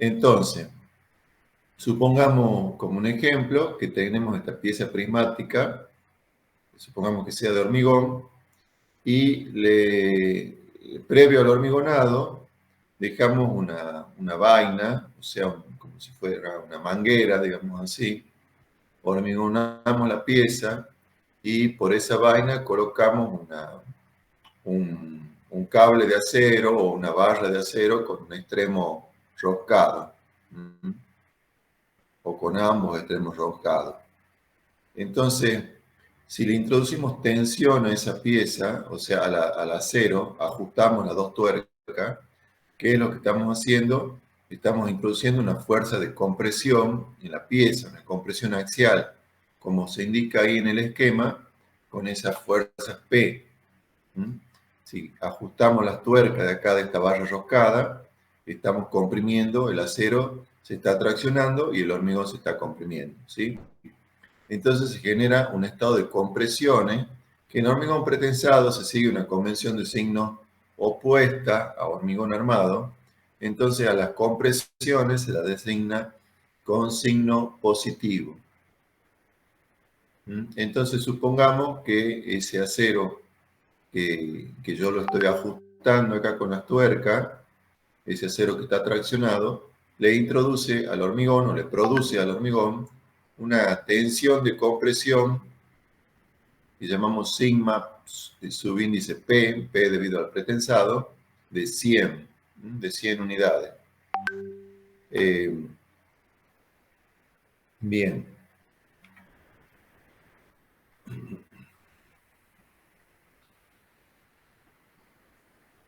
Entonces, supongamos como un ejemplo que tenemos esta pieza prismática, supongamos que sea de hormigón, y previo al hormigonado dejamos una vaina, o sea, como si fuera una manguera, digamos así, hormigonamos la pieza y por esa vaina colocamos un cable de acero o una barra de acero con un extremo roscado, o con ambos extremos roscados. Entonces, si le introducimos tensión a esa pieza, o sea, al acero, ajustamos las dos tuercas, ¿qué es lo que estamos haciendo? Estamos introduciendo una fuerza de compresión en la pieza, una compresión axial, como se indica ahí en el esquema, con esas fuerzas P. Si ajustamos las tuercas de acá de esta barra roscada, estamos comprimiendo, el acero se está traccionando y el hormigón se está comprimiendo, ¿sí? Entonces se genera un estado de compresiones que en hormigón pretensado se sigue una convención de signo opuesta a hormigón armado. Entonces a las compresiones se las designa con signo positivo. Entonces supongamos que ese acero que yo lo estoy ajustando acá con las tuercas, ese acero que está traccionado, le introduce al hormigón o le produce al hormigón una tensión de compresión que llamamos sigma subíndice P, P debido al pretensado, de 100 unidades. Bien.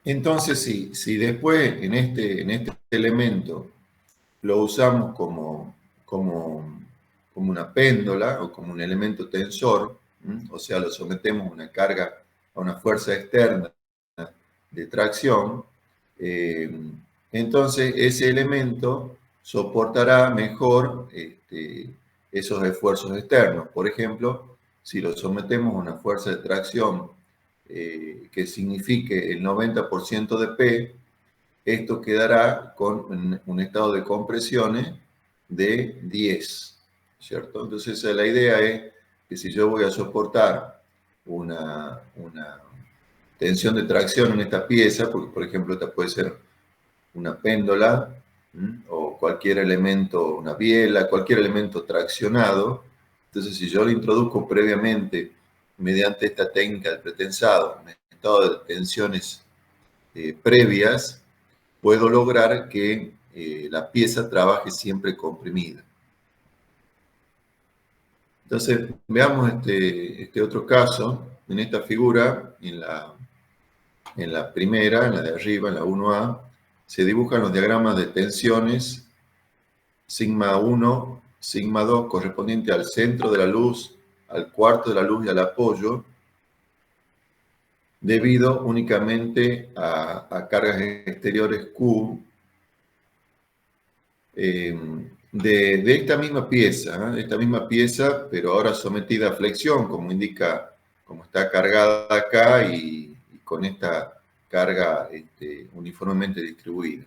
Entonces, si después en este elemento lo usamos como una péndola o como un elemento tensor, o sea, lo sometemos a una carga, a una fuerza externa de tracción, entonces ese elemento soportará mejor esos esfuerzos externos. Por ejemplo, si lo sometemos a una fuerza de tracción que signifique el 90% de P, esto quedará con un estado de compresiones de 10, ¿cierto? Entonces la idea es que si yo voy a soportar una tensión de tracción en esta pieza, porque por ejemplo esta puede ser una péndola o cualquier elemento, una biela, cualquier elemento traccionado, entonces si yo lo introduzco previamente mediante esta técnica del pretensado, un estado de tensiones previas, puedo lograr que la pieza trabaje siempre comprimida. Entonces, veamos este otro caso. En esta figura, en la primera, en la de arriba, en la 1A, se dibujan los diagramas de tensiones sigma 1, sigma 2, correspondiente al centro de la luz, al cuarto de la luz y al apoyo, debido únicamente a cargas exteriores Q, de esta misma pieza, pero ahora sometida a flexión, como indica, como está cargada acá y con esta carga uniformemente distribuida.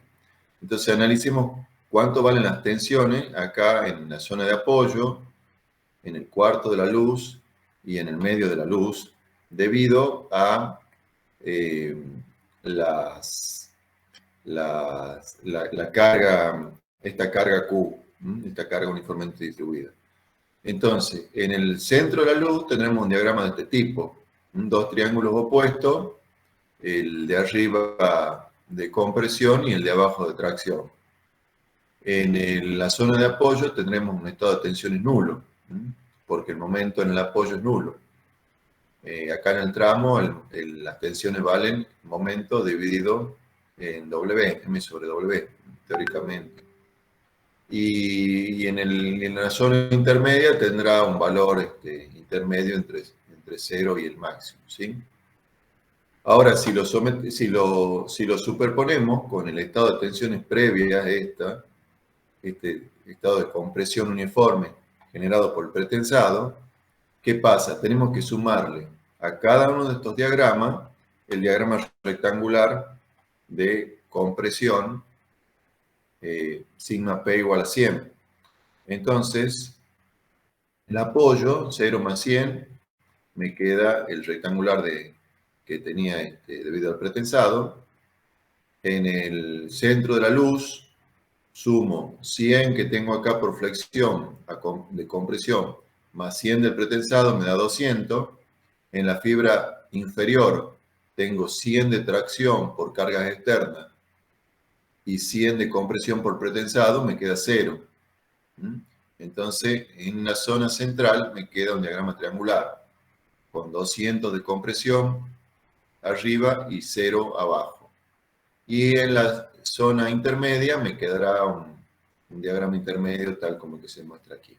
Entonces analicemos cuánto valen las tensiones acá en la zona de apoyo, en el cuarto de la luz y en el medio de la luz, debido a la carga, esta carga Q, esta carga uniformemente distribuida. Entonces, en el centro de la luz tendremos un diagrama de este tipo, dos triángulos opuestos, el de arriba de compresión y el de abajo de tracción. En la zona de apoyo tendremos un estado de tensiones nulo, porque el momento en el apoyo es nulo. Acá en el tramo las tensiones valen momento dividido en W, M sobre W, teóricamente. Y en la zona intermedia tendrá un valor intermedio entre 0 y el máximo, ¿sí? Ahora, si lo superponemos con el estado de tensiones previas a este estado de compresión uniforme generado por el pretensado, ¿qué pasa? Tenemos que sumarle a cada uno de estos diagramas el diagrama rectangular de compresión sigma P igual a 100. Entonces, el apoyo, 0 más 100, me queda el rectangular que tenía debido al pretensado. En el centro de la luz, sumo 100 que tengo acá por flexión de compresión, más 100 del pretensado, me da 200. En la fibra inferior tengo 100 de tracción por cargas externas y 100 de compresión por pretensado, me queda 0. Entonces, en la zona central me queda un diagrama triangular con 200 de compresión arriba y 0 abajo. Y en la zona intermedia me quedará un diagrama intermedio tal como el que se muestra aquí.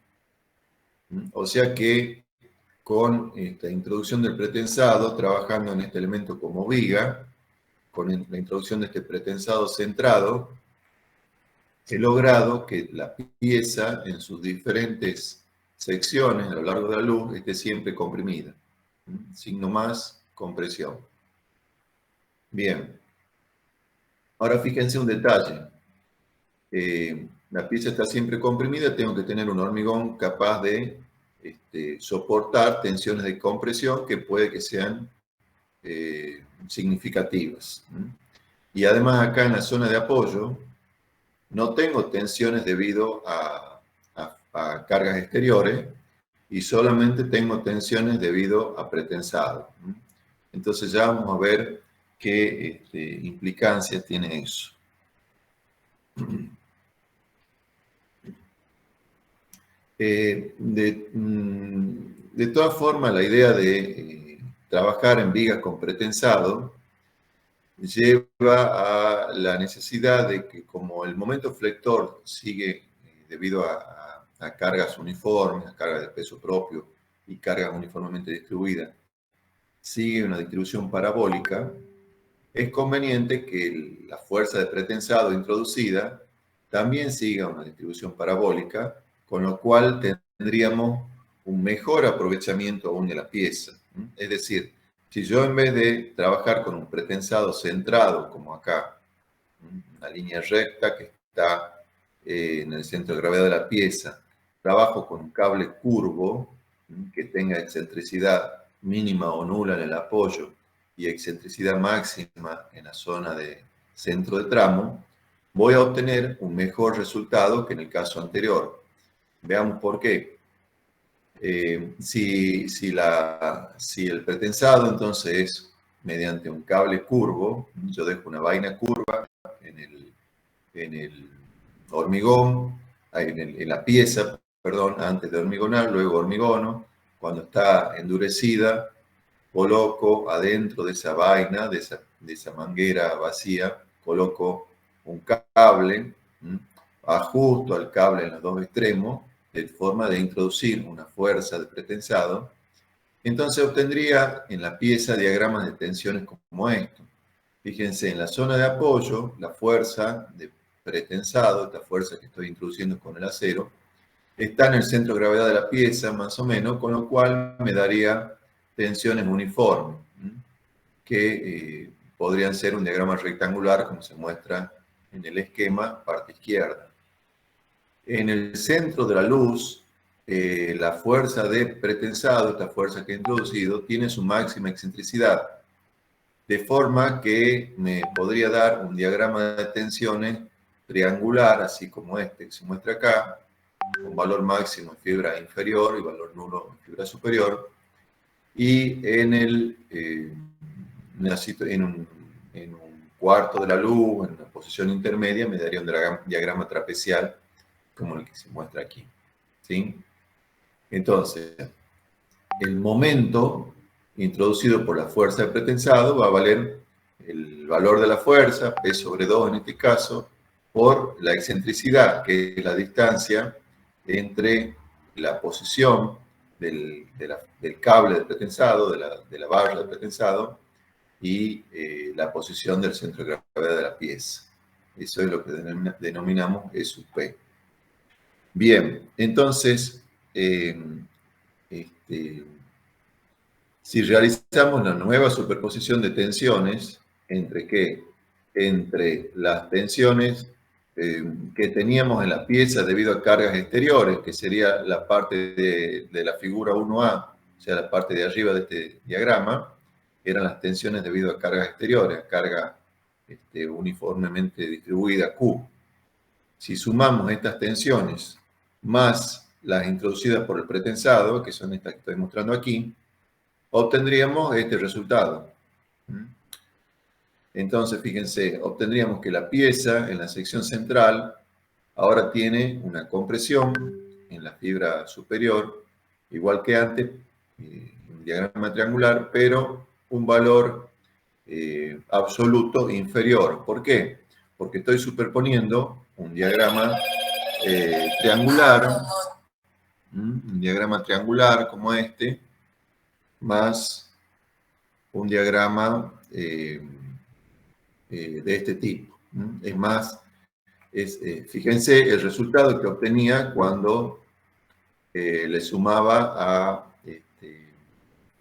O sea que con esta introducción del pretensado, trabajando en este elemento como viga, con la introducción de este pretensado centrado, he logrado que la pieza en sus diferentes secciones a lo largo de la luz esté siempre comprimida. Signo más, compresión. Bien. Ahora fíjense un detalle. La pieza está siempre comprimida, tengo que tener un hormigón capaz de soportar tensiones de compresión que puede que sean significativas. Y además acá en la zona de apoyo no tengo tensiones debido a cargas exteriores y solamente tengo tensiones debido a pretensado. Entonces ya vamos a ver qué implicancias tiene eso. De todas formas, la idea de trabajar en vigas con pretensado lleva a la necesidad de que, como el momento flector sigue debido a cargas uniformes, a cargas de peso propio y cargas uniformemente distribuidas, sigue una distribución parabólica, es conveniente que la fuerza de pretensado introducida también siga una distribución parabólica, con lo cual tendríamos un mejor aprovechamiento aún de la pieza. Es decir, si yo en vez de trabajar con un pretensado centrado, como acá, una línea recta que está en el centro de gravedad de la pieza, trabajo con un cable curvo que tenga excentricidad mínima o nula en el apoyo y excentricidad máxima en la zona de centro de tramo, voy a obtener un mejor resultado que en el caso anterior. Veamos por qué. Si el pretensado entonces es mediante un cable curvo, yo dejo una vaina curva en el hormigón, en la pieza, perdón, antes de hormigonar, luego hormigono. Cuando está endurecida, coloco adentro de esa vaina, de esa manguera vacía, coloco un cable, ajusto al cable en los dos extremos, de forma de introducir una fuerza de pretensado. Entonces obtendría en la pieza diagramas de tensiones como esto. Fíjense, en la zona de apoyo, la fuerza de pretensado, esta fuerza que estoy introduciendo con el acero, está en el centro de gravedad de la pieza, más o menos, con lo cual me daría tensiones uniformes, que podrían ser un diagrama rectangular, como se muestra en el esquema, parte izquierda. En el centro de la luz, la fuerza de pretensado, esta fuerza que he introducido, tiene su máxima excentricidad, de forma que me podría dar un diagrama de tensiones triangular, así como este que se muestra acá, con valor máximo en fibra inferior y valor nulo en fibra superior, y en un cuarto de la luz, en una posición intermedia, me daría un diagrama trapezial como el que se muestra aquí. ¿Sí? Entonces, el momento introducido por la fuerza de pretensado va a valer el valor de la fuerza, P sobre 2 en este caso, por la excentricidad, que es la distancia entre la posición del cable de pretensado, de la barra de pretensado, y la posición del centro de gravedad de la pieza. Eso es lo que denominamos E sub P. Bien, entonces, si realizamos la nueva superposición de tensiones, ¿entre qué? Entre las tensiones que teníamos en la pieza debido a cargas exteriores, que sería la parte de la figura 1A, o sea, la parte de arriba de este diagrama, eran las tensiones debido a cargas exteriores, a carga uniformemente distribuida Q. Si sumamos estas tensiones más las introducidas por el pretensado, que son estas que estoy mostrando aquí, obtendríamos este resultado. Entonces, fíjense, obtendríamos que la pieza en la sección central ahora tiene una compresión en la fibra superior, igual que antes, un diagrama triangular, pero un valor absoluto inferior. ¿Por qué? Porque estoy superponiendo un diagrama triangular como este, más un diagrama de este tipo. Es más, fíjense el resultado que obtenía cuando le sumaba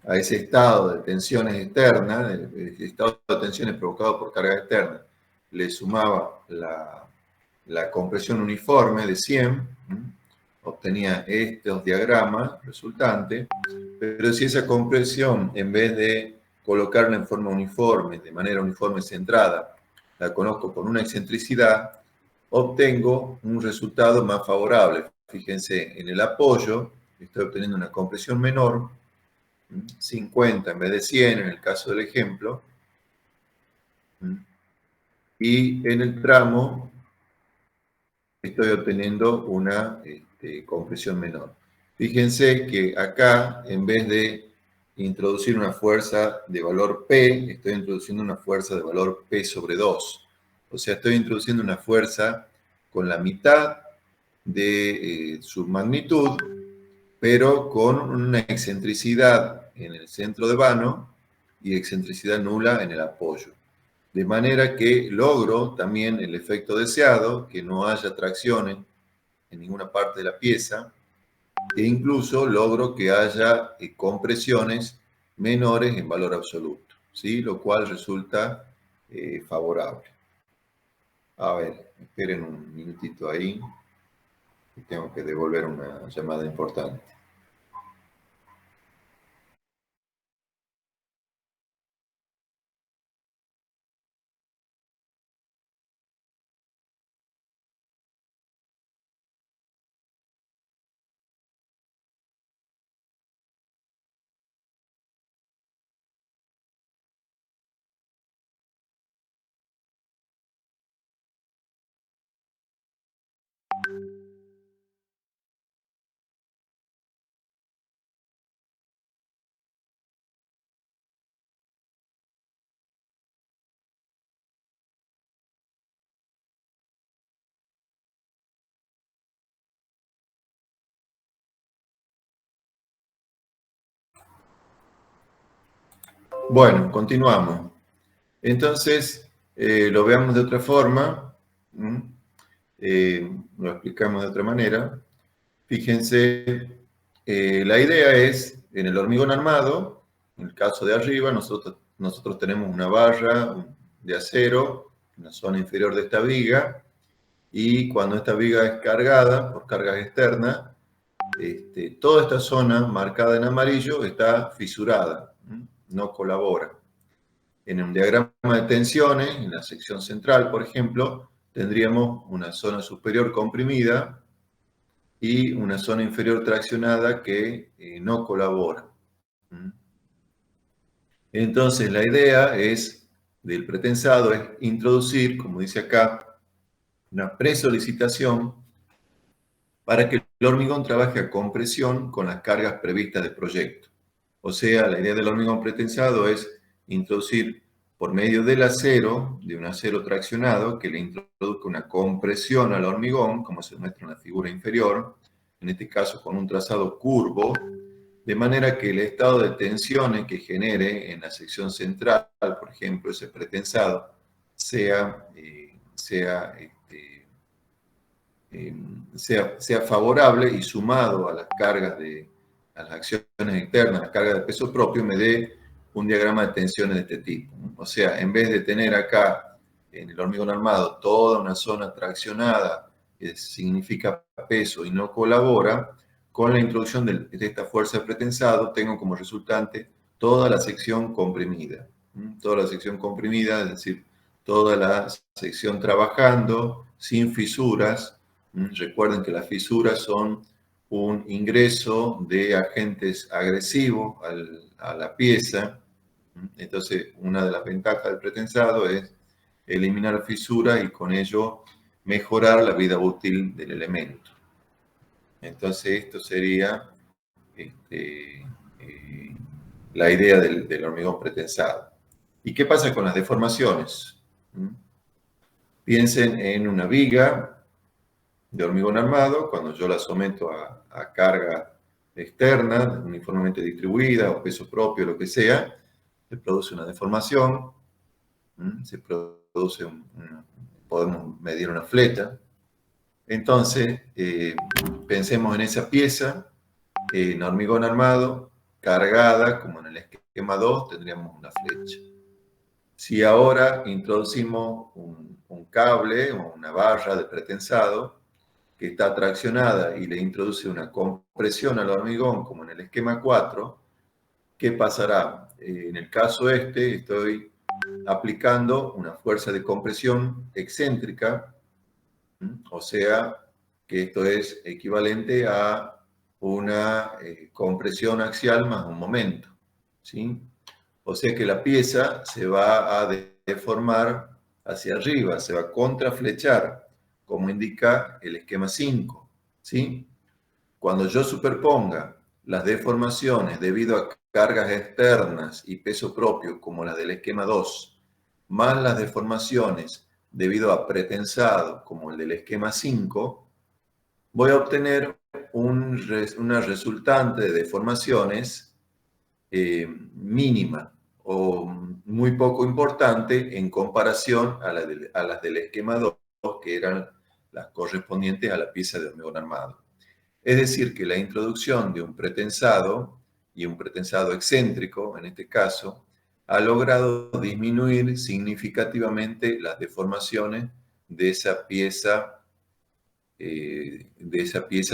a ese estado de tensiones externas, el estado de tensiones provocado por carga externa, le sumaba la compresión uniforme de 100, obtenía estos diagramas resultantes, pero si esa compresión, en vez de colocarla en forma uniforme, de manera uniforme centrada, la conozco con una excentricidad, obtengo un resultado más favorable. Fíjense, en el apoyo estoy obteniendo una compresión menor, 50 en vez de 100 en el caso del ejemplo, y en el tramo estoy obteniendo una compresión menor. Fíjense que acá, en vez de introducir una fuerza de valor P, estoy introduciendo una fuerza de valor P sobre 2. O sea, estoy introduciendo una fuerza con la mitad de su magnitud, pero con una excentricidad en el centro de vano y excentricidad nula en el apoyo. De manera que logro también el efecto deseado, que no haya tracciones en ninguna parte de la pieza, e incluso logro que haya compresiones menores en valor absoluto, ¿sí? Lo cual resulta favorable. A ver, esperen un minutito ahí, que tengo que devolver una llamada importante. Bueno, continuamos. Entonces, lo veamos de otra forma, lo explicamos de otra manera. Fíjense, la idea es, en el hormigón armado, en el caso de arriba, nosotros tenemos una barra de acero en la zona inferior de esta viga, y cuando esta viga es cargada por cargas externas, toda esta zona marcada en amarillo está fisurada, no colabora. En un diagrama de tensiones, en la sección central, por ejemplo, tendríamos una zona superior comprimida y una zona inferior traccionada que no colabora. Entonces, la idea del pretensado es introducir, como dice acá, una presolicitación para que el hormigón trabaje a compresión con las cargas previstas de proyecto. O sea, la idea del hormigón pretensado es introducir por medio del acero, de un acero traccionado, que le introduzca una compresión al hormigón, como se muestra en la figura inferior, en este caso con un trazado curvo, de manera que el estado de tensiones que genere en la sección central, por ejemplo, ese pretensado, sea favorable y sumado a las cargas a las acciones externas, las cargas de peso propio, me dé un diagrama de tensiones de este tipo. O sea, en vez de tener acá en el hormigón armado toda una zona traccionada, que significa peso y no colabora, con la introducción de esta fuerza de pretensado tengo como resultante toda la sección comprimida. Toda la sección comprimida, es decir, toda la sección trabajando sin fisuras. Recuerden que las fisuras son un ingreso de agentes agresivos a la pieza. Entonces, una de las ventajas del pretensado es eliminar fisuras y con ello mejorar la vida útil del elemento. Entonces, esto sería la idea del hormigón pretensado. ¿Y qué pasa con las deformaciones? Piensen en una viga de hormigón armado, cuando yo la someto a carga externa, uniformemente distribuida o peso propio, lo que sea, se produce una deformación, se produce podemos medir una fleta. Entonces, pensemos en esa pieza, en hormigón armado, cargada, como en el esquema 2, tendríamos una flecha. Si ahora introducimos un cable o una barra de pretensado que está traccionada y le introduce una compresión al hormigón, como en el esquema 4, ¿qué pasará? En el caso estoy aplicando una fuerza de compresión excéntrica, o sea, que esto es equivalente a una compresión axial más un momento, ¿sí? O sea que la pieza se va a deformar hacia arriba, se va a contraflechar, como indica el esquema 5, ¿sí? Cuando yo superponga las deformaciones debido a cargas externas y peso propio, como las del esquema 2, más las deformaciones debido a pretensado, como el del esquema 5, voy a obtener una resultante de deformaciones mínima o muy poco importante en comparación a las del esquema 2, que eran las correspondientes a la pieza de hormigón armado. Es decir, que la introducción de un pretensado, y un pretensado excéntrico en este caso, ha logrado disminuir significativamente las deformaciones de esa pieza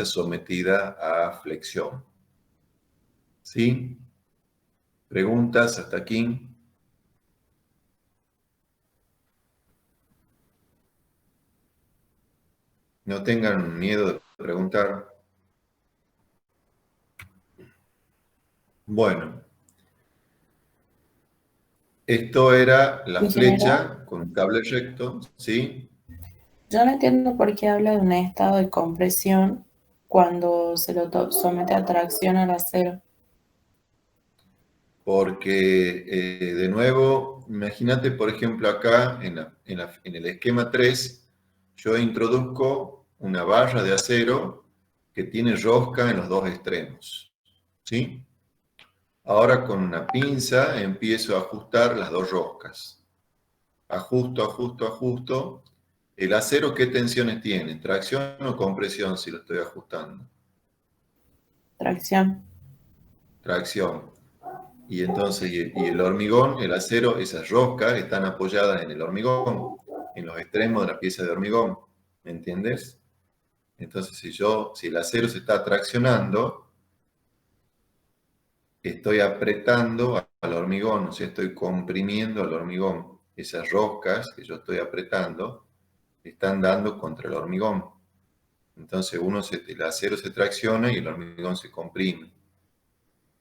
sometida a flexión. ¿Sí? ¿Preguntas hasta aquí? No tengan miedo de preguntar. Bueno, esto era la Ingeniero, flecha con un cable recto, ¿sí? yo no entiendo por qué habla de un estado de compresión cuando se lo somete a tracción al acero. Porque, de nuevo, imagínate, por ejemplo, acá en el esquema 3, yo introduzco una barra de acero que tiene rosca en los dos extremos, ¿sí? Ahora con una pinza empiezo a ajustar las dos roscas. Ajusto, ajusto, ajusto. ¿El acero qué tensiones tiene? ¿Tracción o compresión si lo estoy ajustando? Tracción. Tracción. Y entonces, y el hormigón, el acero, esas roscas están apoyadas en el hormigón, en los extremos de la pieza de hormigón. ¿Me entiendes? Entonces, si el acero se está traccionando, estoy apretando al hormigón, o sea, estoy comprimiendo al hormigón. Esas roscas que yo estoy apretando están dando contra el hormigón. Entonces, el acero se tracciona y el hormigón se comprime.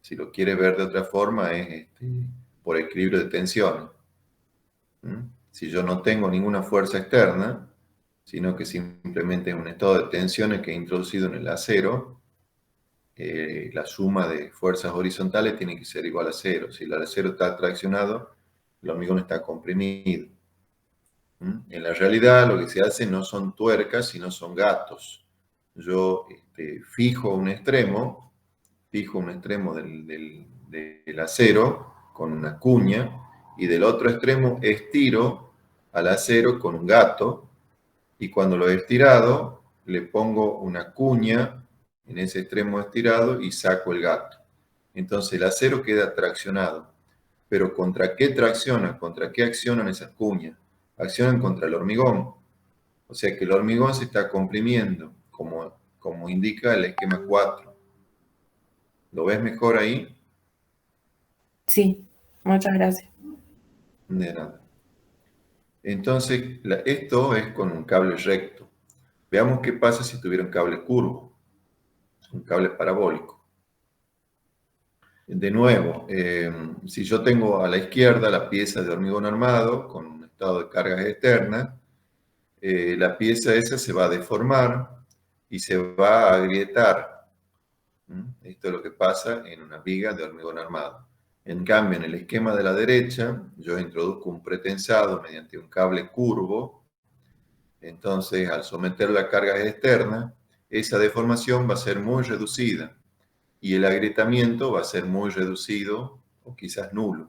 Si lo quiere ver de otra forma, es por equilibrio de tensiones. Si yo no tengo ninguna fuerza externa, sino que simplemente es un estado de tensiones que he introducido en el acero, la suma de fuerzas horizontales tiene que ser igual a cero. Si el acero está traccionado, el hormigón está comprimido. En la realidad lo que se hace no son tuercas, sino son gatos. Yo fijo un extremo del acero con una cuña y del otro extremo estiro al acero con un gato y cuando lo he estirado le pongo una cuña en ese extremo estirado y saco el gato. Entonces el acero queda traccionado. Pero ¿contra qué tracciona? ¿Contra qué accionan esas cuñas? accionan contra el hormigón. O sea que el hormigón se está comprimiendo, como indica el esquema 4. ¿Lo ves mejor ahí? Sí, muchas gracias. De nada. Entonces, esto es con un cable recto. Veamos qué pasa si tuviera un cable curvo, un cable parabólico. De nuevo, si yo tengo a la izquierda la pieza de hormigón armado con un estado de cargas externas, la pieza esa se va a deformar y se va a agrietar. Esto es lo que pasa en una viga de hormigón armado. En cambio, en el esquema de la derecha, yo introduzco un pretensado mediante un cable curvo. Entonces, al someter la carga externa, esa deformación va a ser muy reducida y el agrietamiento va a ser muy reducido o quizás nulo.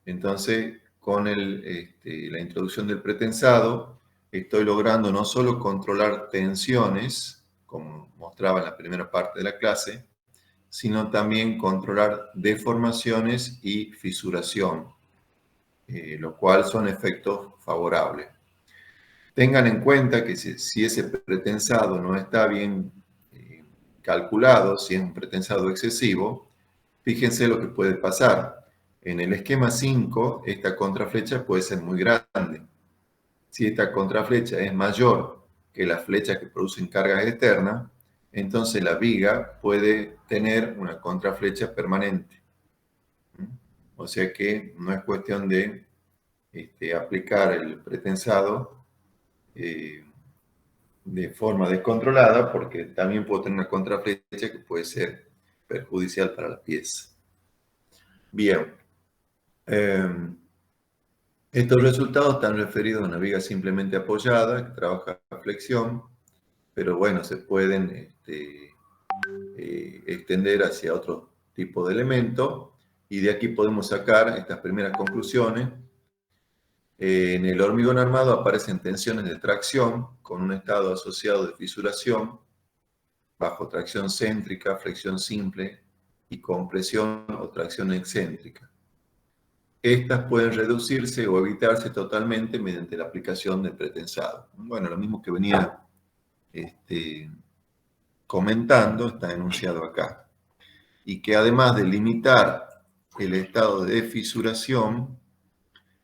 Entonces, con la introducción del pretensado, estoy logrando no solo controlar tensiones, como mostraba en la primera parte de la clase, sino también controlar deformaciones y fisuración, lo cual son efectos favorables. Tengan en cuenta que si ese pretensado no está bien calculado, si es un pretensado excesivo, fíjense lo que puede pasar. En el esquema 5, esta contraflecha puede ser muy grande. Si esta contraflecha es mayor que las flechas que producen cargas externas, entonces la viga puede tener una contraflecha permanente. O sea que no es cuestión de aplicar el pretensado de forma descontrolada, porque también puedo tener una contraflecha que puede ser perjudicial para la pieza. Bien. Estos resultados están referidos a una viga simplemente apoyada, que trabaja a flexión, pero bueno, se pueden extender hacia otro tipo de elemento, y de aquí podemos sacar estas primeras conclusiones. En el hormigón armado aparecen tensiones de tracción con un estado asociado de fisuración, bajo tracción céntrica, flexión simple y compresión o tracción excéntrica. Estas pueden reducirse o evitarse totalmente mediante la aplicación del pretensado. Bueno, lo mismo que venía comentando está enunciado acá. Y que además de limitar el estado de fisuración,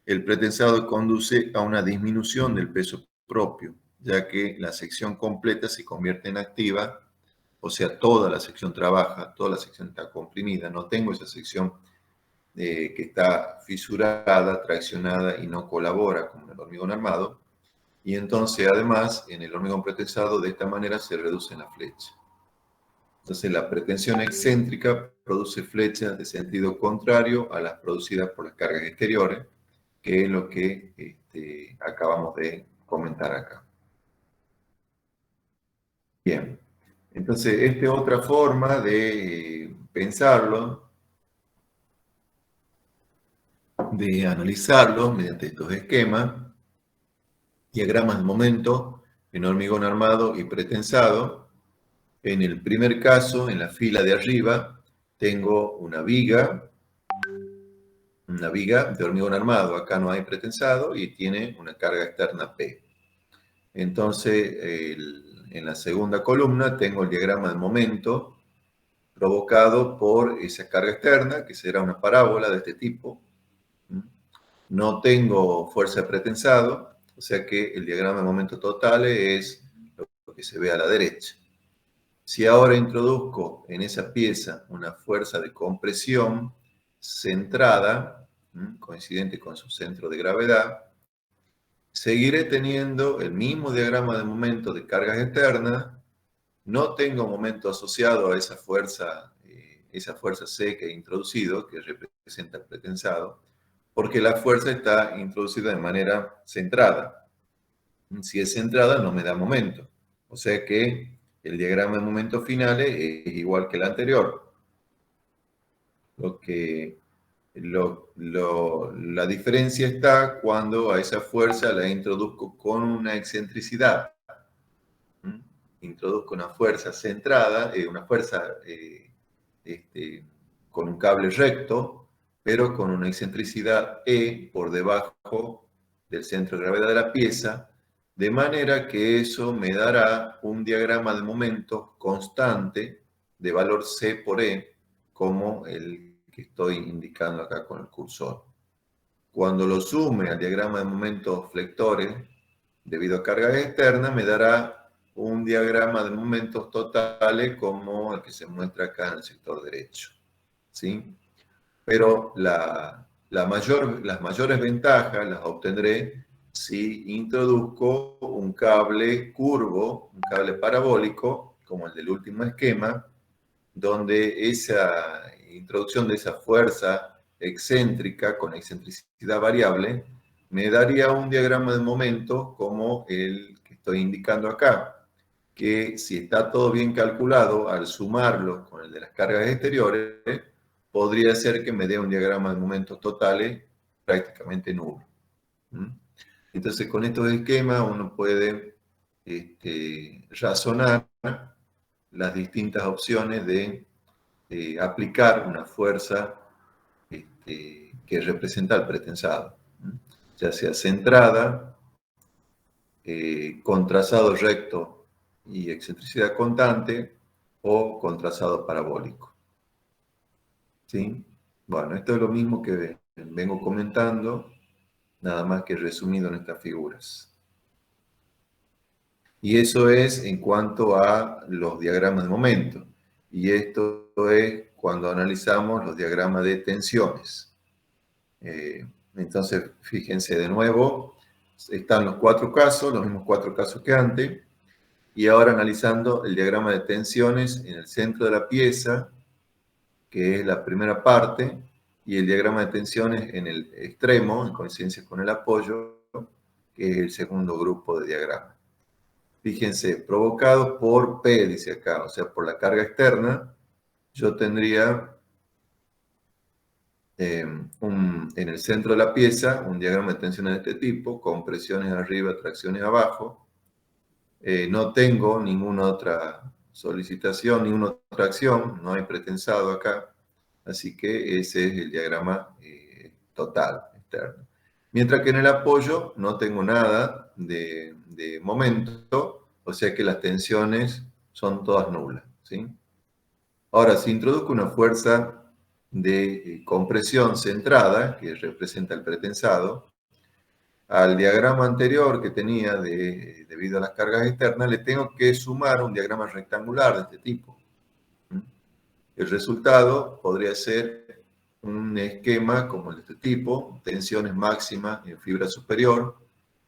el pretensado conduce a una disminución del peso propio, ya que la sección completa se convierte en activa, o sea, toda la sección trabaja, toda la sección está comprimida. No tengo esa sección que está fisurada, traccionada y no colabora como en el hormigón armado. Y entonces, además, en el hormigón pretensado, de esta manera se reduce la flecha. Entonces, la pretensión excéntrica produce flechas de sentido contrario a las producidas por las cargas exteriores, que es lo que acabamos de comentar acá. Bien, entonces, esta es otra forma de pensarlo, de analizarlo mediante estos esquemas, diagramas de momento en hormigón armado y pretensado. En el primer caso, en la fila de arriba, tengo una viga de hormigón armado. Acá no hay pretensado y tiene una carga externa P. Entonces, en la segunda columna tengo el diagrama de momento provocado por esa carga externa, que será una parábola de este tipo. No tengo fuerza de pretensado, o sea que el diagrama de momento total es lo que se ve a la derecha. Si ahora introduzco en esa pieza una fuerza de compresión centrada, coincidente con su centro de gravedad, seguiré teniendo el mismo diagrama de momento de cargas externas. No tengo momento asociado a esa fuerza C que he introducido, que representa el pretensado, porque la fuerza está introducida de manera centrada. Si es centrada, no me da momento. O sea que el diagrama de momentos finales es igual que el anterior. La diferencia está cuando a esa fuerza la introduzco con una excentricidad. Introduzco una fuerza centrada, una fuerza con un cable recto, pero con una excentricidad E por debajo del centro de gravedad de la pieza, de manera que eso me dará un diagrama de momentos constante de valor C por E, como el que estoy indicando acá con el cursor. Cuando lo sume al diagrama de momentos flectores, debido a cargas externas, me dará un diagrama de momentos totales como el que se muestra acá en el sector derecho, ¿sí? Pero las mayores ventajas las obtendré si introduzco un cable curvo, un cable parabólico, como el del último esquema, donde esa introducción de esa fuerza excéntrica con excentricidad variable me daría un diagrama de momento como el que estoy indicando acá, que si está todo bien calculado, al sumarlo con el de las cargas exteriores, podría ser que me dé un diagrama de momentos totales prácticamente nulo. Entonces, con estos esquemas uno puede razonar las distintas opciones de aplicar una fuerza que representa el pretensado, ya sea centrada, con trazado recto y excentricidad constante, o con trazado parabólico. ¿Sí? Bueno, esto es lo mismo que vengo comentando, nada más que resumido en estas figuras. Y eso es en cuanto a los diagramas de momento. Y esto es cuando analizamos los diagramas de tensiones. Entonces, fíjense de nuevo, están los cuatro casos, los mismos cuatro casos que antes, y ahora analizando el diagrama de tensiones en el centro de la pieza, que es la primera parte, y el diagrama de tensiones en el extremo, en coincidencia con el apoyo, que es el segundo grupo de diagramas. Fíjense, provocado por P, dice acá, o sea, por la carga externa, yo tendría en el centro de la pieza un diagrama de tensiones de este tipo, con presiones arriba, tracciones abajo. No tengo ninguna otra solicitación, ninguna otra acción, no hay pretensado acá, así que ese es el diagrama total, externo. Mientras que en el apoyo no tengo nada de momento, o sea que las tensiones son todas nulas, ¿sí? Ahora, si introduzco una fuerza de compresión centrada, que representa el pretensado, al diagrama anterior que tenía debido a las cargas externas, le tengo que sumar un diagrama rectangular de este tipo. El resultado podría ser un esquema como el de este tipo, tensiones máximas en fibra superior,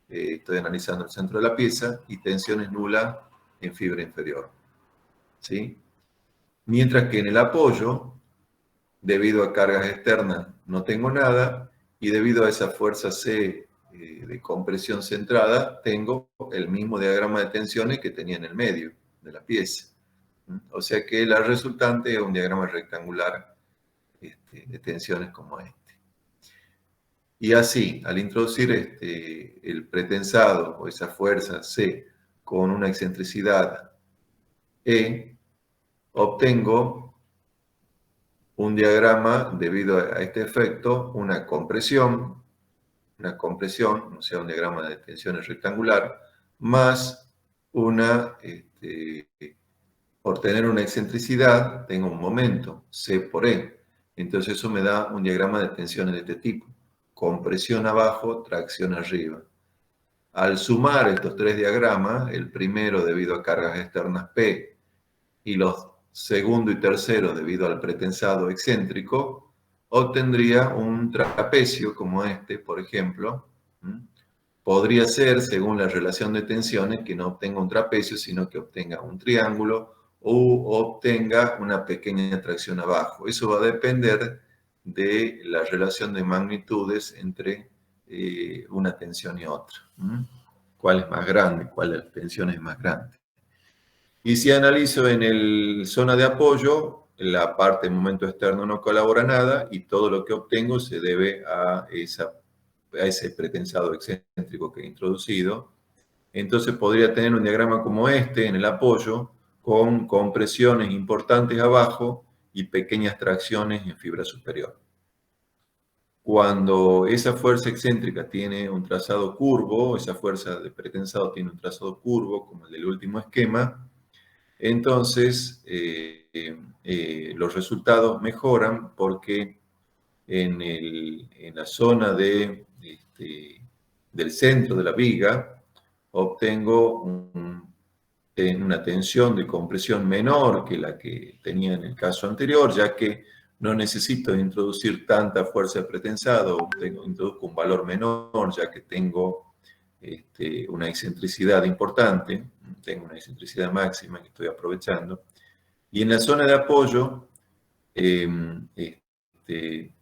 estoy analizando el centro de la pieza, y tensiones nulas en fibra inferior, ¿sí? Mientras que en el apoyo, debido a cargas externas, no tengo nada, y debido a esa fuerza C de compresión centrada, tengo el mismo diagrama de tensiones que tenía en el medio de la pieza. O sea que la resultante es un diagrama rectangular de tensiones como este. Y así, al introducir el pretensado o esa fuerza C con una excentricidad E, obtengo un diagrama debido a este efecto, una compresión, o sea, un diagrama de tensiones rectangular, más una, por tener una excentricidad, tengo un momento, C por E. Entonces eso me da un diagrama de tensiones de este tipo. Compresión abajo, tracción arriba. Al sumar estos tres diagramas, el primero debido a cargas externas P y los segundo y tercero debido al pretensado excéntrico, obtendría un trapecio como este, por ejemplo. Podría ser, según la relación de tensiones, que no obtenga un trapecio, sino que obtenga un triángulo o obtenga una pequeña tracción abajo. Eso va a depender de la relación de magnitudes entre una tensión y otra. ¿Cuál es más grande? ¿Cuál de las tensiones es más grande? Y si analizo en el zona de apoyo, la parte de momento externo no colabora nada y todo lo que obtengo se debe a ese pretensado excéntrico que he introducido. Entonces podría tener un diagrama como este en el apoyo, con compresiones importantes abajo y pequeñas tracciones en fibra superior. Cuando esa fuerza excéntrica tiene un trazado curvo, esa fuerza de pretensado tiene un trazado curvo, como el del último esquema, entonces los resultados mejoran porque en la zona del centro de la viga obtengo una tensión de compresión menor que la que tenía en el caso anterior, ya que no necesito introducir tanta fuerza de pretensado, introduzco un valor menor, ya que tengo una excentricidad importante, tengo una excentricidad máxima que estoy aprovechando. Y en la zona de apoyo, eh, este,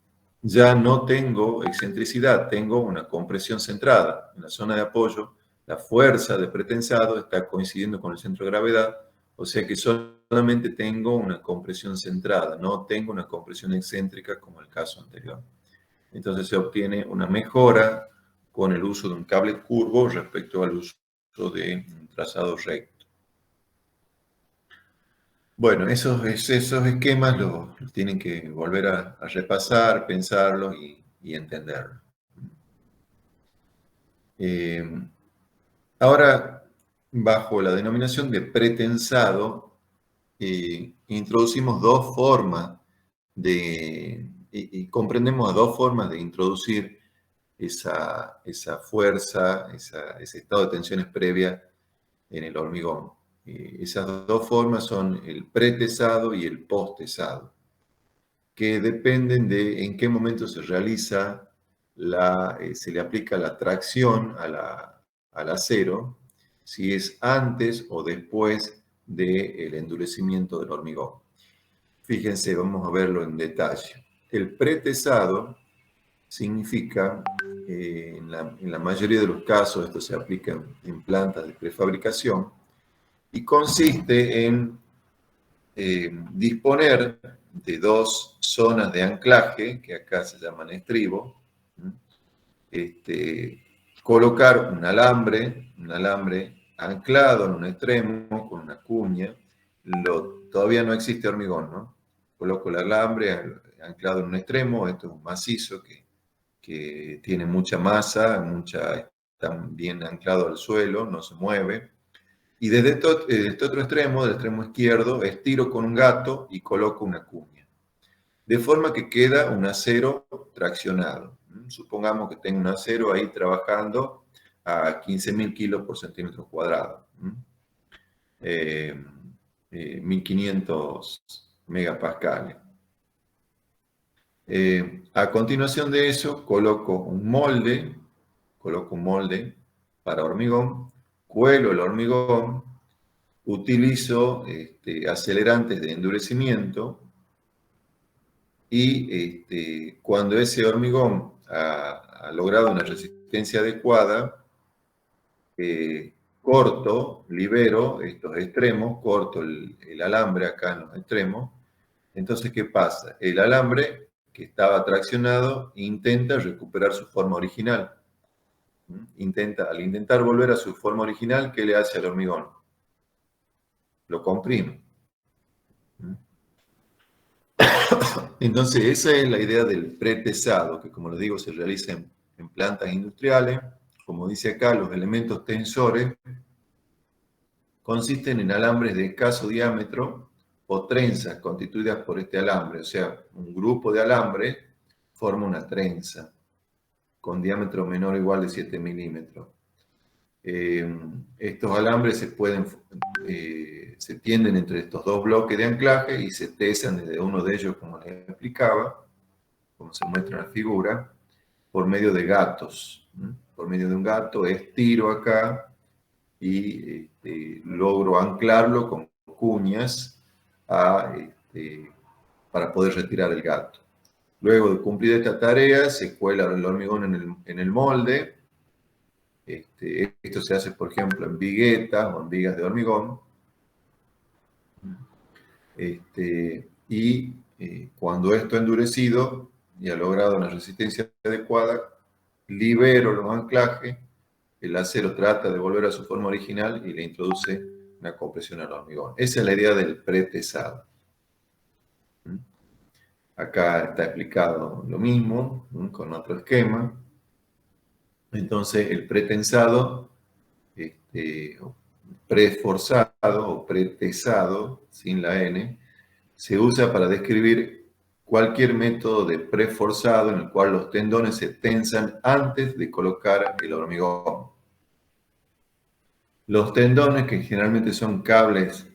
ya no tengo excentricidad, tengo una compresión centrada. En la zona de apoyo, la fuerza de pretensado está coincidiendo con el centro de gravedad, o sea que solamente tengo una compresión centrada, no tengo una compresión excéntrica como el caso anterior. Entonces se obtiene una mejora con el uso de un cable curvo respecto al uso de un trazado recto. Bueno, esos esquemas los tienen que volver a repasar, pensarlos y entenderlos. Ahora, bajo la denominación de pretensado, introducimos dos formas y comprendemos dos formas de introducir esa fuerza, ese estado de tensiones previa en el hormigón. Esas dos formas son el pretesado y el posttesado, que dependen de en qué momento se realiza se le aplica la tracción al acero, si es antes o después del endurecimiento del hormigón. Fíjense, vamos a verlo en detalle. El pretesado significa, en la mayoría de los casos, esto se aplica en plantas de prefabricación, y consiste en disponer de dos zonas de anclaje, que acá se llaman estribo, colocar un alambre anclado en un extremo con una cuña. Todavía no existe hormigón, ¿no? Coloco el alambre anclado en un extremo, esto es un macizo que tiene mucha masa, está bien anclado al suelo, no se mueve. Y desde este otro extremo, del extremo izquierdo, estiro con un gato y coloco una cuña. De forma que queda un acero traccionado. Supongamos que tengo un acero ahí trabajando a 15.000 kilos por centímetro cuadrado. 1.500 megapascales. A continuación de eso, coloco un molde para hormigón, cuelo el hormigón, utilizo acelerantes de endurecimiento y cuando ese hormigón ha logrado una resistencia adecuada, libero estos extremos, corto el alambre acá en los extremos. Entonces, ¿qué pasa? El alambre que estaba traccionado intenta recuperar su forma original. Al intentar volver a su forma original, ¿qué le hace al hormigón? Lo comprime. Entonces, esa es la idea del pretesado, que como les digo, se realiza en plantas industriales. Como dice acá, los elementos tensores consisten en alambres de escaso diámetro o trenzas constituidas por este alambre. O sea, un grupo de alambre forma una trenza con diámetro menor o igual de 7 milímetros. Estos alambres se tienden entre estos dos bloques de anclaje y se tesan desde uno de ellos, como les explicaba, como se muestra en la figura, por medio de gatos. Por medio de un gato estiro acá y logro anclarlo con cuñas para poder retirar el gato. Luego de cumplir esta tarea, se cuela el hormigón en el molde. Esto se hace, por ejemplo, en viguetas o en vigas de hormigón. Cuando esto ha endurecido y ha logrado una resistencia adecuada, libero los anclajes, el acero trata de volver a su forma original y le introduce una compresión al hormigón. Esa es la idea del pretesado. Acá está explicado lo mismo, ¿no? Con otro esquema. Entonces, el pretensado, o preforzado o pretesado, sin la N, se usa para describir cualquier método de preforzado en el cual los tendones se tensan antes de colocar el hormigón. Los tendones, que generalmente son cables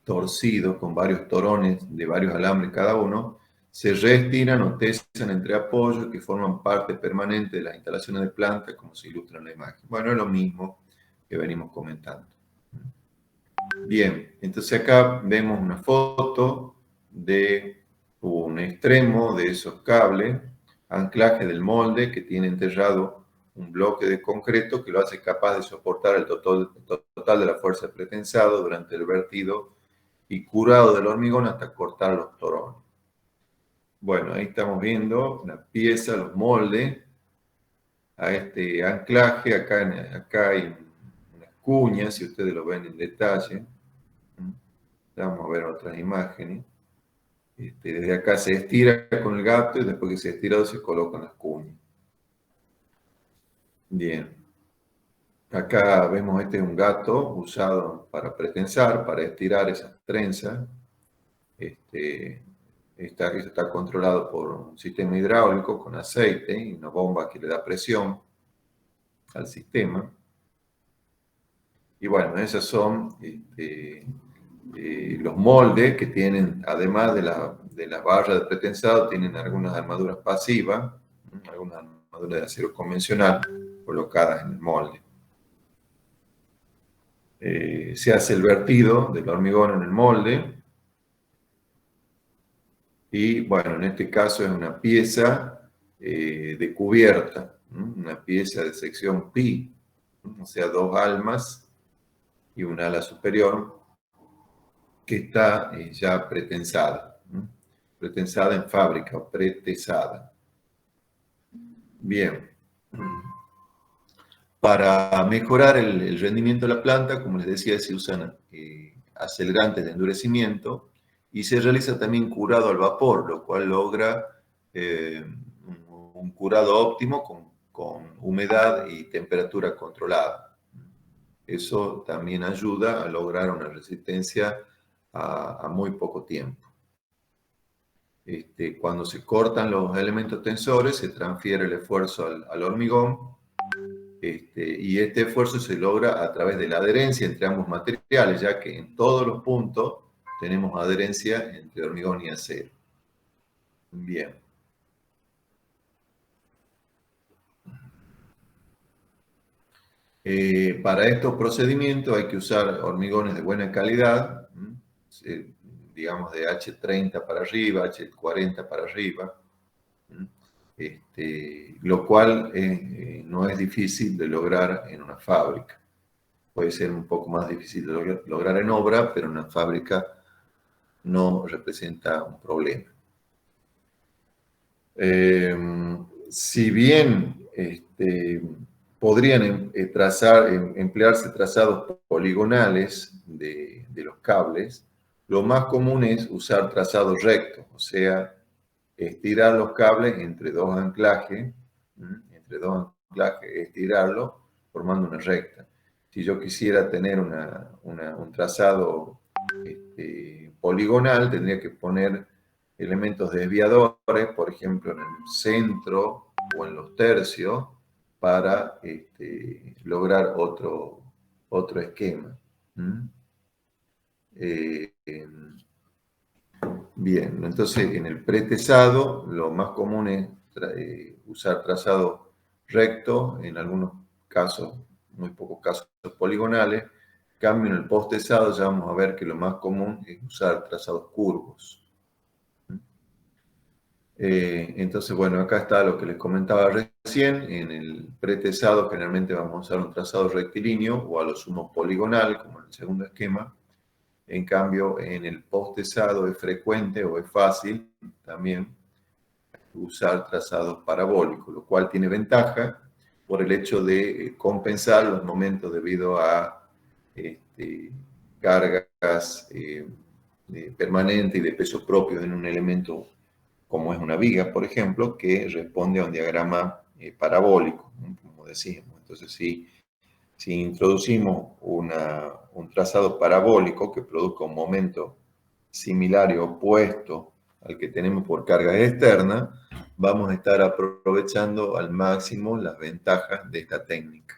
torcidos con varios torones de varios alambres cada uno, se reestiran o tesan entre apoyos que forman parte permanente de las instalaciones de planta, como se ilustra en la imagen. Bueno, es lo mismo que venimos comentando. Bien, entonces acá vemos una foto de un extremo de esos cables, anclaje del molde que tiene enterrado un bloque de concreto que lo hace capaz de soportar el total de la fuerza de pretensado durante el vertido y curado del hormigón hasta cortar los torones. Bueno, ahí estamos viendo la pieza, los moldes a este anclaje. Acá hay unas cuñas, si ustedes lo ven en detalle. Vamos a ver otras imágenes. Desde acá se estira con el gato y después que se ha estirado se colocan las cuñas. Bien. Acá vemos este es un gato usado para pretensar, para estirar esas trenzas. Eso está controlado por un sistema hidráulico con aceite y una bomba que le da presión al sistema. Y bueno, esos son los moldes que tienen, además de las barras de pretensado, tienen algunas armaduras pasivas, algunas armaduras de acero convencional colocadas en el molde. Se hace el vertido del hormigón en el molde. Y bueno, en este caso es una pieza de cubierta, una pieza de sección pi, o sea, dos almas y un ala superior que está ya pretensada, pretensada en fábrica o pretesada. Bien. Para mejorar el rendimiento de la planta, como les decía, se usan acelerantes de endurecimiento y se realiza también curado al vapor, lo cual logra un curado óptimo con humedad y temperatura controlada. Eso también ayuda a lograr una resistencia a muy poco tiempo. Cuando se cortan los elementos tensores, se transfiere el esfuerzo al hormigón. Y este esfuerzo se logra a través de la adherencia entre ambos materiales, ya que en todos los puntos tenemos adherencia entre hormigón y acero. Bien. Para estos procedimientos hay que usar hormigones de buena calidad, digamos de H30 para arriba, H40 para arriba, lo cual no es difícil de lograr en una fábrica. Puede ser un poco más difícil de lograr en obra, pero en una fábrica no representa un problema. Si bien podrían emplearse trazados poligonales de los cables, lo más común es usar trazados rectos, o sea, estirar los cables entre dos anclajes, estirarlo formando una recta. Si yo quisiera tener un trazado poligonal, tendría que poner elementos desviadores, por ejemplo, en el centro o en los tercios, para lograr otro esquema. Bien, entonces en el pretesado lo más común es usar trazado recto, en algunos casos, muy pocos casos poligonales. En cambio, en el postesado ya vamos a ver que lo más común es usar trazados curvos. Entonces, bueno, acá está lo que les comentaba recién. En el pretesado generalmente vamos a usar un trazado rectilíneo o a lo sumo poligonal, como en el segundo esquema. En cambio, en el postesado es frecuente o es fácil también usar trazados parabólicos, lo cual tiene ventaja por el hecho de compensar los momentos debido a cargas permanentes y de peso propio en un elemento como es una viga, por ejemplo, que responde a un diagrama parabólico, ¿no? Como decíamos. Entonces, si introducimos un trazado parabólico que produzca un momento similar y opuesto al que tenemos por carga externa, vamos a estar aprovechando al máximo las ventajas de esta técnica.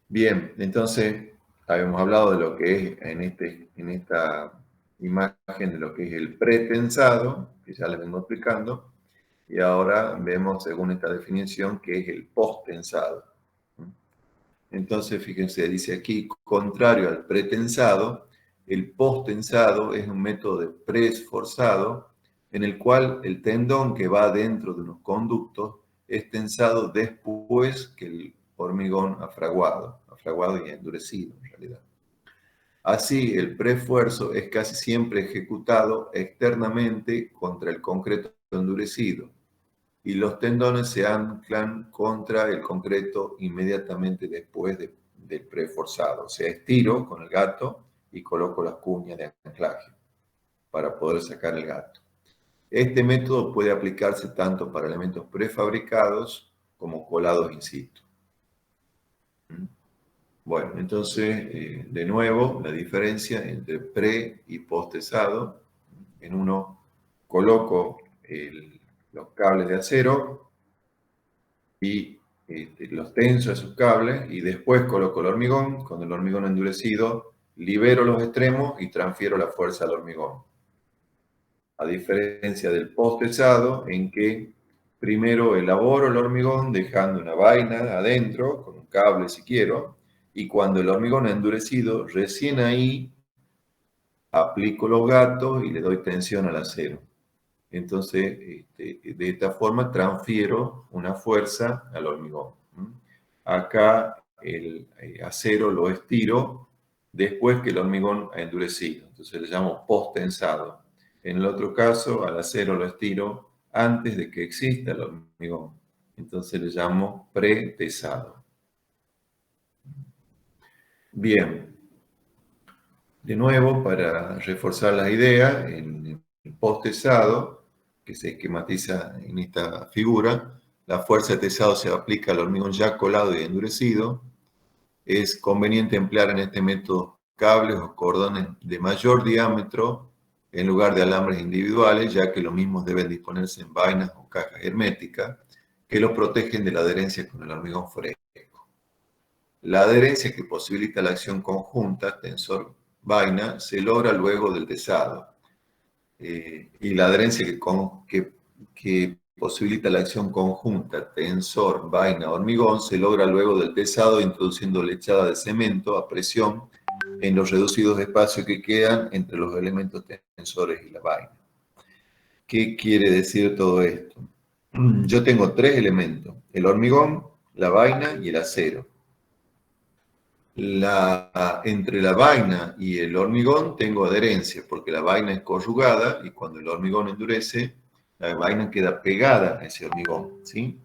Bien, entonces habíamos hablado de lo que es en esta imagen de lo que es el pretensado, que ya les vengo explicando, y ahora vemos según esta definición que es el posttensado. Entonces, fíjense, dice aquí, contrario al pretensado, el posttensado es un método de preesforzado en el cual el tendón que va dentro de unos conductos es tensado después que el hormigón afraguado y endurecido en realidad. Así, el preesfuerzo es casi siempre ejecutado externamente contra el concreto endurecido y los tendones se anclan contra el concreto inmediatamente después del preforzado. O sea, estiro con el gato y coloco las cuñas de anclaje para poder sacar el gato. Este método puede aplicarse tanto para elementos prefabricados como colados in situ. Bueno, entonces, de nuevo, la diferencia entre pre y posttensado. En uno coloco los cables de acero y los tenso esos cables y después coloco el hormigón. Con el hormigón endurecido, libero los extremos y transfiero la fuerza al hormigón. A diferencia del posttensado, en que primero elaboro el hormigón dejando una vaina adentro, con un cable si quiero, y cuando el hormigón ha endurecido, recién ahí aplico los gatos y le doy tensión al acero. Entonces, de esta forma transfiero una fuerza al hormigón. Acá el acero lo estiro después que el hormigón ha endurecido. Entonces le llamo posttensado. En el otro caso, al acero lo estiro antes de que exista el hormigón. Entonces le llamo pretesado. Bien. De nuevo, para reforzar las ideas, en el posttensado, que se esquematiza en esta figura, la fuerza de tesado se aplica al hormigón ya colado y endurecido. Es conveniente emplear en este método cables o cordones de mayor diámetro en lugar de alambres individuales, ya que los mismos deben disponerse en vainas o cajas herméticas que los protegen de la adherencia con el hormigón fresco. La adherencia que posibilita la acción conjunta, tensor-vaina, se logra luego del tesado. Y la adherencia que posibilita la acción conjunta, tensor, vaina, hormigón, se logra luego del tesado introduciendo lechada de cemento a presión en los reducidos espacios que quedan entre los elementos tensores y la vaina. ¿Qué quiere decir todo esto? Yo tengo tres elementos, el hormigón, la vaina y el acero. Entre la vaina y el hormigón tengo adherencia, porque la vaina es corrugada y cuando el hormigón endurece, la vaina queda pegada a ese hormigón, ¿sí?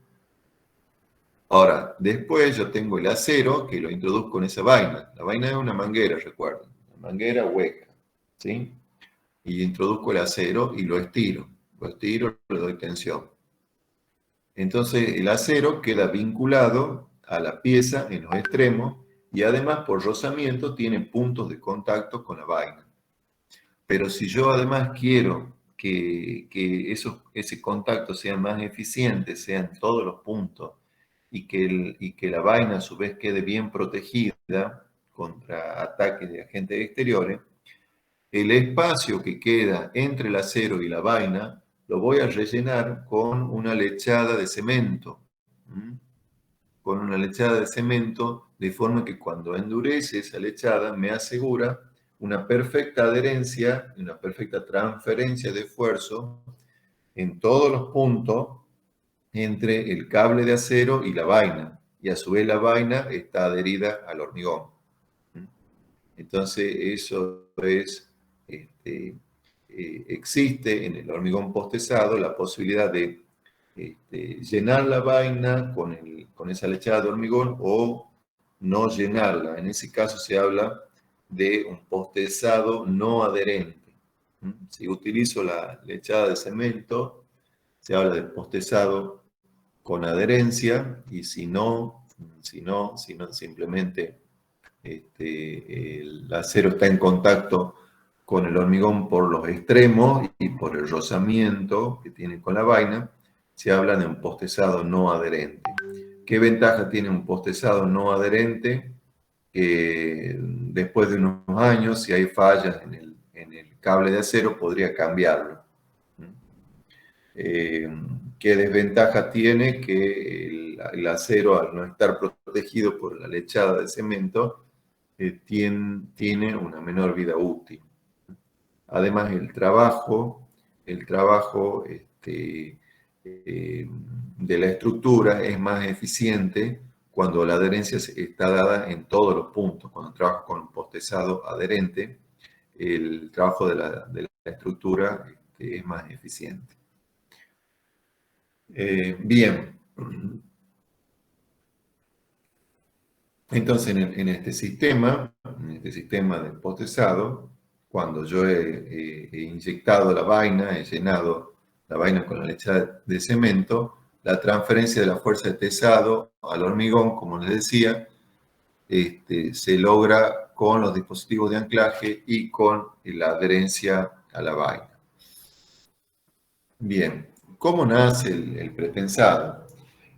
Ahora, después yo tengo el acero que lo introduzco en esa vaina. La vaina es una manguera, recuerden, una manguera hueca, ¿sí? Y introduzco el acero y lo estiro, le doy tensión. Entonces el acero queda vinculado a la pieza en los extremos y además por rozamiento tiene puntos de contacto con la vaina. Pero si yo además quiero que ese contacto sea más eficiente, sean todos los puntos, y que la vaina a su vez quede bien protegida contra ataques de agentes exteriores, el espacio que queda entre el acero y la vaina lo voy a rellenar con una lechada de cemento. Con una lechada de cemento, de forma que cuando endurece esa lechada me asegura una perfecta adherencia, una perfecta transferencia de esfuerzo en todos los puntos entre el cable de acero y la vaina. Y a su vez la vaina está adherida al hormigón. Entonces eso es, existe en el hormigón posttensado la posibilidad de llenar la vaina con esa lechada de hormigón o no llenarla. En ese caso se habla de un posttensado no adherente. Si utilizo la lechada de cemento, se habla de postezado con adherencia, y si no simplemente el acero está en contacto con el hormigón por los extremos y por el rozamiento que tiene con la vaina, se habla de un postezado no adherente. ¿Qué ventaja tiene un postezado no adherente? Que después de unos años, si hay fallas en el cable de acero, podría cambiarlo. ¿Qué desventaja tiene? Que el acero, al no estar protegido por la lechada de cemento, tiene una menor vida útil. Además, el trabajo de la estructura es más eficiente cuando la adherencia está dada en todos los puntos. Cuando trabajo con un postezado adherente, el trabajo de la estructura es más eficiente. Bien. Entonces, en este sistema de postezado, cuando yo he inyectado la vaina, he llenado la vaina con la lechada de cemento, la transferencia de la fuerza de tesado al hormigón, como les decía, se logra con los dispositivos de anclaje y con la adherencia a la vaina. Bien, ¿cómo nace el pretensado?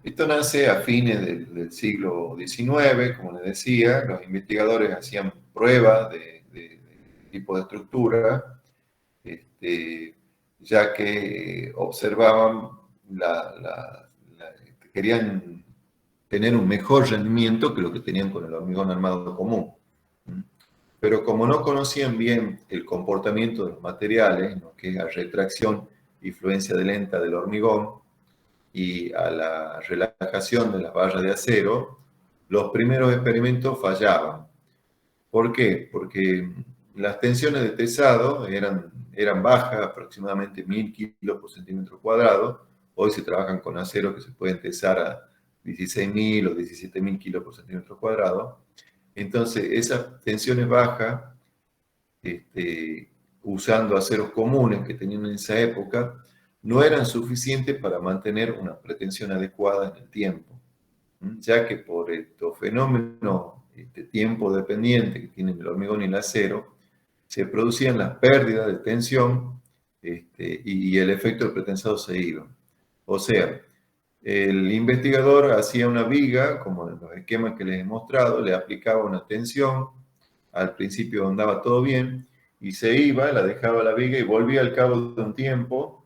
Esto nace a fines del siglo XIX, como les decía. Los investigadores hacían pruebas de tipo de estructura, ya que observaban, querían tener un mejor rendimiento que lo que tenían con el hormigón armado común. Pero como no conocían bien el comportamiento de los materiales, ¿no?, que es la retracción y fluencia de lenta del hormigón, y a la relajación de las barras de acero, los primeros experimentos fallaban. ¿Por qué? Porque las tensiones de tesado eran bajas, aproximadamente 1000 kilos por centímetro cuadrado. Hoy se trabajan con acero que se pueden tesar a 16.000 o 17.000 kilos por centímetro cuadrado. Entonces, esas tensiones bajas, usando aceros comunes que tenían en esa época, no eran suficientes para mantener una pretensión adecuada en el tiempo, ya que por estos fenómenos tiempo dependiente que tienen el hormigón y el acero, se producían las pérdidas de tensión y el efecto del pretensado se iba. O sea, el investigador hacía una viga, como en los esquemas que les he mostrado, le aplicaba una tensión, al principio andaba todo bien, y se iba, la dejaba la viga y volvía al cabo de un tiempo,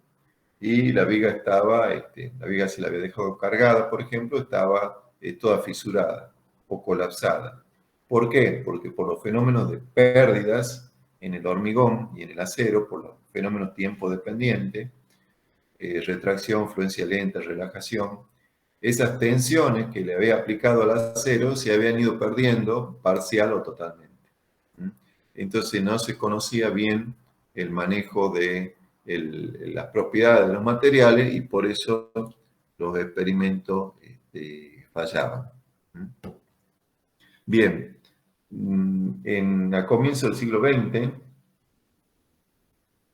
y la viga estaba, la viga se la había dejado cargada, por ejemplo, estaba toda fisurada o colapsada. ¿Por qué? Porque por los fenómenos de pérdidas en el hormigón y en el acero, por los fenómenos tiempo dependiente, retracción, fluencia lenta, relajación, esas tensiones que le había aplicado al acero se habían ido perdiendo parcial o totalmente. Entonces no se conocía bien el manejo de las propiedades de los materiales, y por eso los experimentos fallaban. Bien, a comienzos del siglo XX,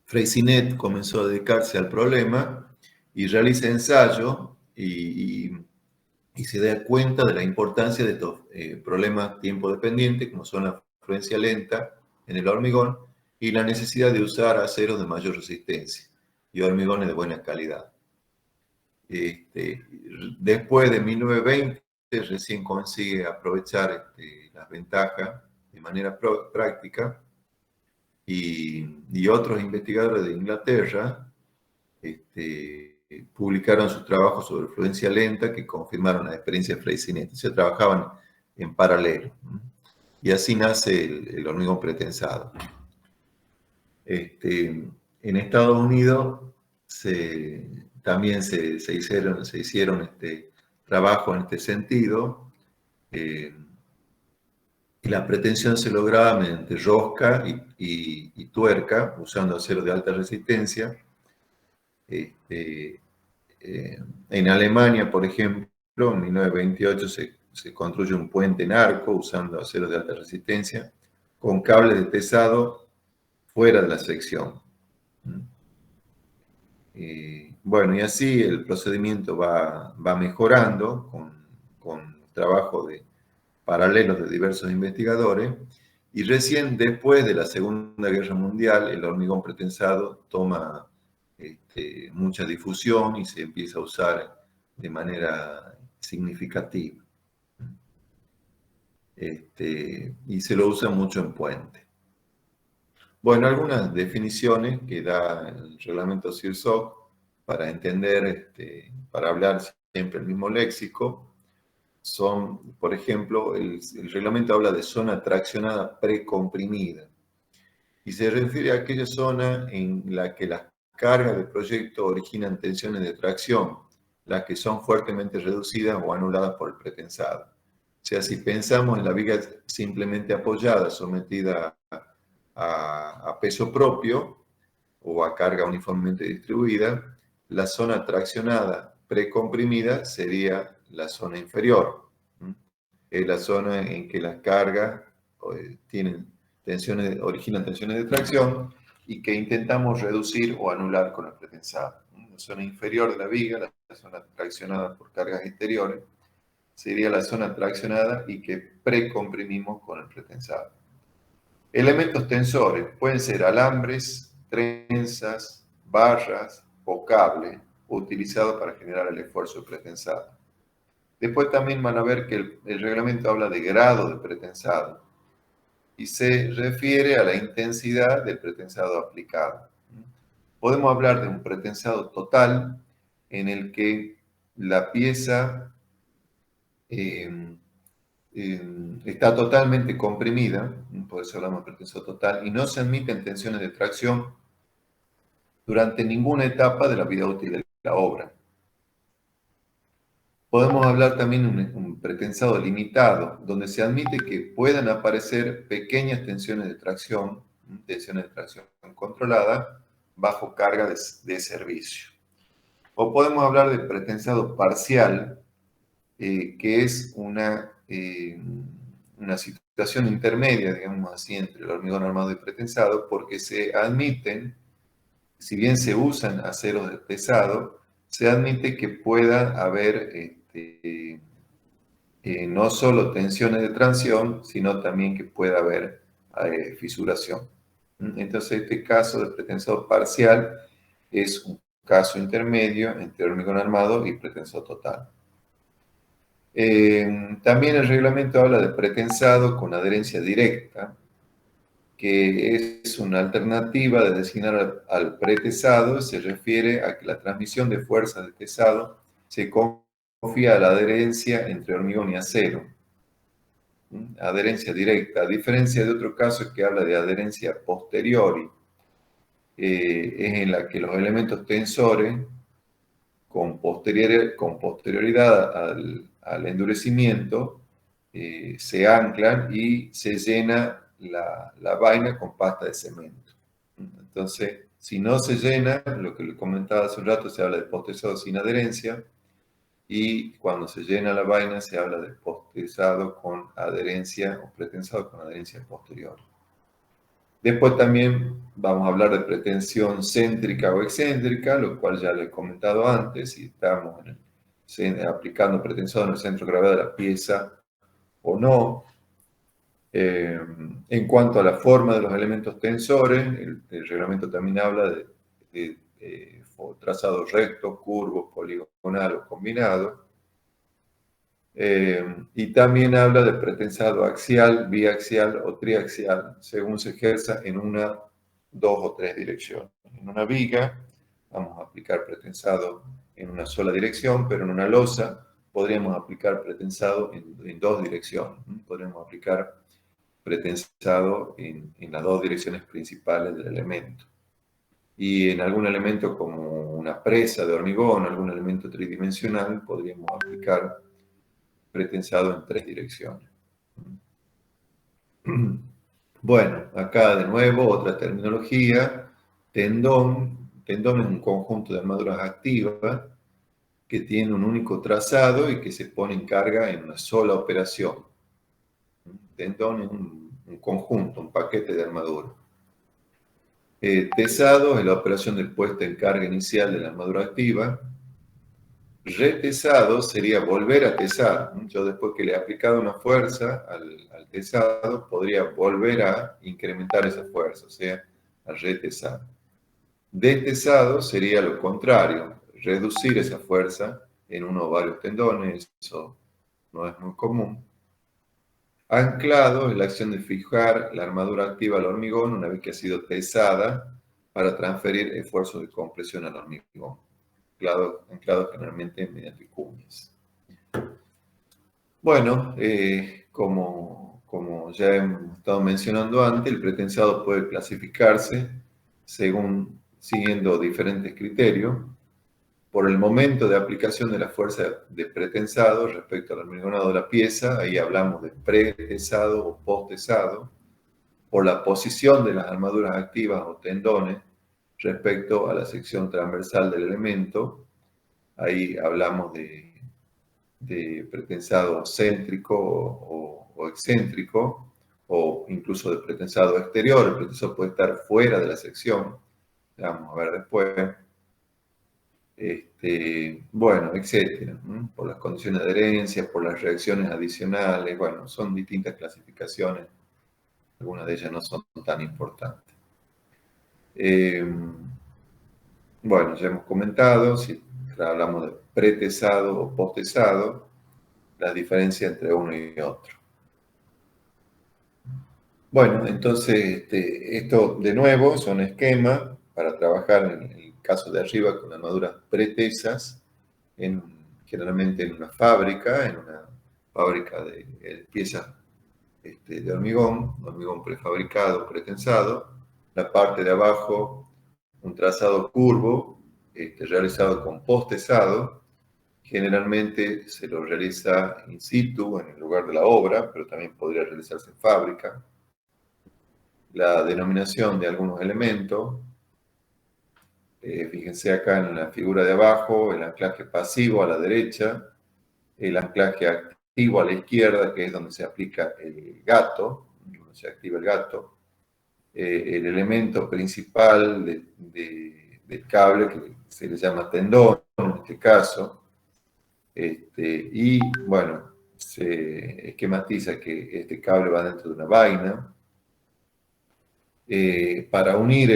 Freycinet comenzó a dedicarse al problema y realiza ensayos y se da cuenta de la importancia de estos problemas tiempo dependientes, como son la fluencia lenta en el hormigón y la necesidad de usar aceros de mayor resistencia y hormigones de buena calidad. Después de 1920, recién consigue aprovechar las ventajas de manera práctica, y otros investigadores de Inglaterra publicaron sus trabajos sobre fluencia lenta que confirmaron la experiencia de Freycinet. Se trabajaban en paralelo. Y así nace el hormigón pretensado. En Estados Unidos también se hicieron trabajos en este sentido. Y la pretensión se lograba mediante rosca y tuerca, usando acero de alta resistencia. En Alemania, por ejemplo, en 1928 se construye un puente en arco usando aceros de alta resistencia con cables de tesado fuera de la sección. Bueno, y así el procedimiento va mejorando con trabajo paralelos de diversos investigadores, y recién después de la Segunda Guerra Mundial el hormigón pretensado toma mucha difusión y se empieza a usar de manera significativa. Y se lo usa mucho en puente. Bueno, algunas definiciones que da el reglamento CIRSOC para entender, para hablar siempre el mismo léxico, son, por ejemplo, el reglamento habla de zona traccionada precomprimida y se refiere a aquella zona en la que las cargas del proyecto originan tensiones de tracción, las que son fuertemente reducidas o anuladas por el pretensado. O sea, si pensamos en la viga simplemente apoyada, sometida a peso propio o a carga uniformemente distribuida, la zona traccionada precomprimida sería la zona inferior. Es la zona en que las cargas originan tensiones de tracción y que intentamos reducir o anular con el pretensado. La zona inferior de la viga, la zona traccionada por cargas exteriores, sería la zona traccionada y que precomprimimos con el pretensado. Elementos tensores pueden ser alambres, trenzas, barras o cable utilizados para generar el esfuerzo pretensado. Después también van a ver que el reglamento habla de grado de pretensado y se refiere a la intensidad del pretensado aplicado. Podemos hablar de un pretensado total en el que la pieza está totalmente comprimida, por eso hablamos de pretensado total, y no se admiten tensiones de tracción durante ninguna etapa de la vida útil de la obra. Podemos hablar también de un pretensado limitado, donde se admite que puedan aparecer pequeñas tensiones de tracción controlada bajo carga de servicio. O podemos hablar de pretensado parcial, que es una situación intermedia, digamos así, entre el hormigón armado y pretensado, porque se admiten, si bien se usan aceros de pesado, se admite que pueda haber no solo tensiones de tracción, sino también que pueda haber fisuración. Entonces, este caso de pretensado parcial es un caso intermedio entre hormigón armado y pretensado total. También el reglamento habla de pretensado con adherencia directa, que es una alternativa de designar al pretesado. Se refiere a que la transmisión de fuerzas de pesado se confía a la adherencia entre hormigón y acero. Adherencia directa, a diferencia de otro caso que habla de adherencia posteriori, es en la que los elementos tensores con posterioridad al endurecimiento se anclan y se llena la vaina con pasta de cemento. Entonces, si no se llena, lo que le comentaba hace un rato, se habla de postezado sin adherencia, y cuando se llena la vaina se habla de postezado con adherencia o pretensado con adherencia posterior. Después también vamos a hablar de pretensión céntrica o excéntrica, lo cual ya lo he comentado antes, si estamos aplicando pretensado en el centro de gravedad de la pieza o no. En cuanto a la forma de los elementos tensores, el reglamento también habla de trazado recto, curvo, poligonal o combinado. Y también habla de pretensado axial, biaxial o triaxial, según se ejerza en una, dos o tres direcciones. En una viga vamos a aplicar pretensado en una sola dirección, pero en una losa podríamos aplicar pretensado en dos direcciones. Podríamos aplicar pretensado en las dos direcciones principales del elemento. Y en algún elemento como una presa de hormigón, algún elemento tridimensional, podríamos aplicar pretensado en tres direcciones. Bueno, acá de nuevo otra terminología. Tendón. Tendón es un conjunto de armaduras activas que tiene un único trazado y que se pone en carga en una sola operación. Tendón es un conjunto, un paquete de armadura. Tesado es la operación de puesta en carga inicial de la armadura activa. Retesado sería volver a tesar. Yo después que le he aplicado una fuerza al tesado, podría volver a incrementar esa fuerza, o sea, a retesar. Detesado sería lo contrario, reducir esa fuerza en uno o varios tendones, eso no es muy común. Anclado es la acción de fijar la armadura activa al hormigón una vez que ha sido tesada para transferir esfuerzos de compresión al hormigón. Anclado generalmente mediante cuñas. Bueno, como ya hemos estado mencionando antes, el pretensado puede clasificarse siguiendo diferentes criterios. Por el momento de aplicación de la fuerza de pretensado respecto al hormigonado de la pieza, ahí hablamos de pretesado o posttesado. Por la posición de las armaduras activas o tendones respecto a la sección transversal del elemento, ahí hablamos de pretensado céntrico o excéntrico, o incluso de pretensado exterior. El pretensado puede estar fuera de la sección, vamos a ver después. Bueno, etcétera, por las condiciones de adherencia, por las reacciones adicionales, bueno, son distintas clasificaciones, algunas de ellas no son tan importantes. Bueno, ya hemos comentado, si hablamos de pretesado o posttesado, la diferencia entre uno y otro. Bueno, entonces, esto de nuevo son esquemas para trabajar en el caso de arriba con armaduras pretesas, generalmente en una fábrica de piezas de hormigón prefabricado, pretensado. La parte de abajo, un trazado curvo realizado con posttesado. Generalmente se lo realiza in situ, en el lugar de la obra, pero también podría realizarse en fábrica. La denominación de algunos elementos. Fíjense acá en la figura de abajo, el anclaje pasivo a la derecha, el anclaje activo a la izquierda, que es donde se aplica el gato, donde se activa el gato. El elemento principal del cable, que se le llama tendón en este caso. Y bueno, se esquematiza que este cable va dentro de una vaina. Para unir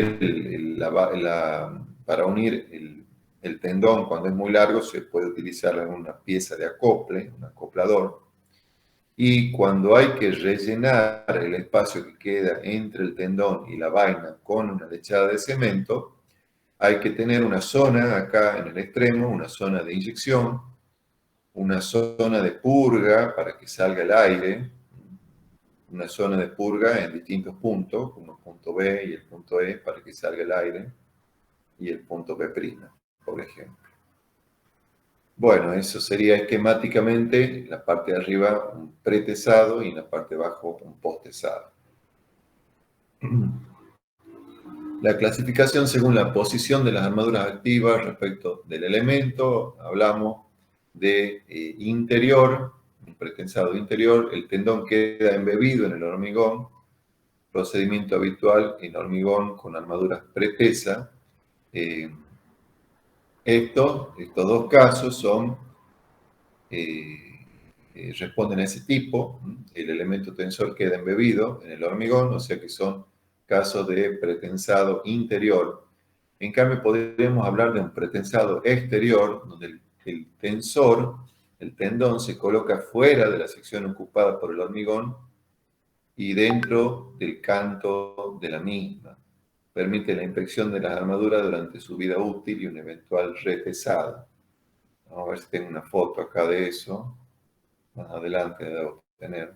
el tendón cuando es muy largo se puede utilizar una pieza de acople, un acoplador. Y cuando hay que rellenar el espacio que queda entre el tendón y la vaina con una lechada de cemento, hay que tener una zona acá en el extremo, una zona de inyección, una zona de purga para que salga el aire, una zona de purga en distintos puntos, como el punto B y el punto E, para que salga el aire, y el punto B', por ejemplo. Bueno, eso sería esquemáticamente la parte de arriba un pretesado y en la parte de abajo un posttesado. La clasificación según la posición de las armaduras activas respecto del elemento, hablamos de interior, un pretensado interior, el tendón queda embebido en el hormigón, procedimiento habitual en hormigón con armaduras pretesa. Estos dos casos responden a ese tipo. El elemento tensor queda embebido en el hormigón, o sea que son casos de pretensado interior. En cambio, podríamos hablar de un pretensado exterior, donde el tensor, el tendón, se coloca fuera de la sección ocupada por el hormigón y dentro del canto de la misma. Permite la inspección de las armaduras durante su vida útil y un eventual retesado. Vamos a ver si tengo una foto acá de eso. Más adelante debo tener.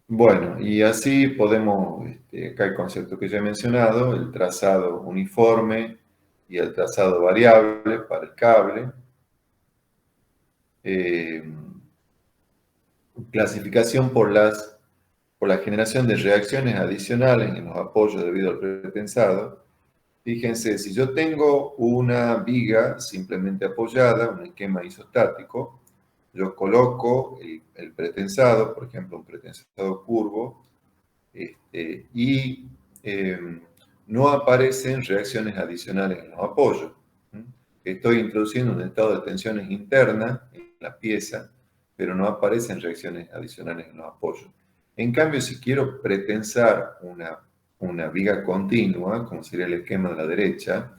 Bueno, y así podemos, acá el concepto que ya he mencionado, el trazado uniforme y el trazado variable para el cable. Clasificación por la generación de reacciones adicionales en los apoyos debido al pretensado. Fíjense, si yo tengo una viga simplemente apoyada, un esquema isostático, yo coloco el pretensado, por ejemplo, un pretensado curvo, y no aparecen reacciones adicionales en los apoyos. Estoy introduciendo un estado de tensiones internas en la pieza, pero no aparecen reacciones adicionales en los apoyos. En cambio, si quiero pretensar una viga continua, como sería el esquema de la derecha,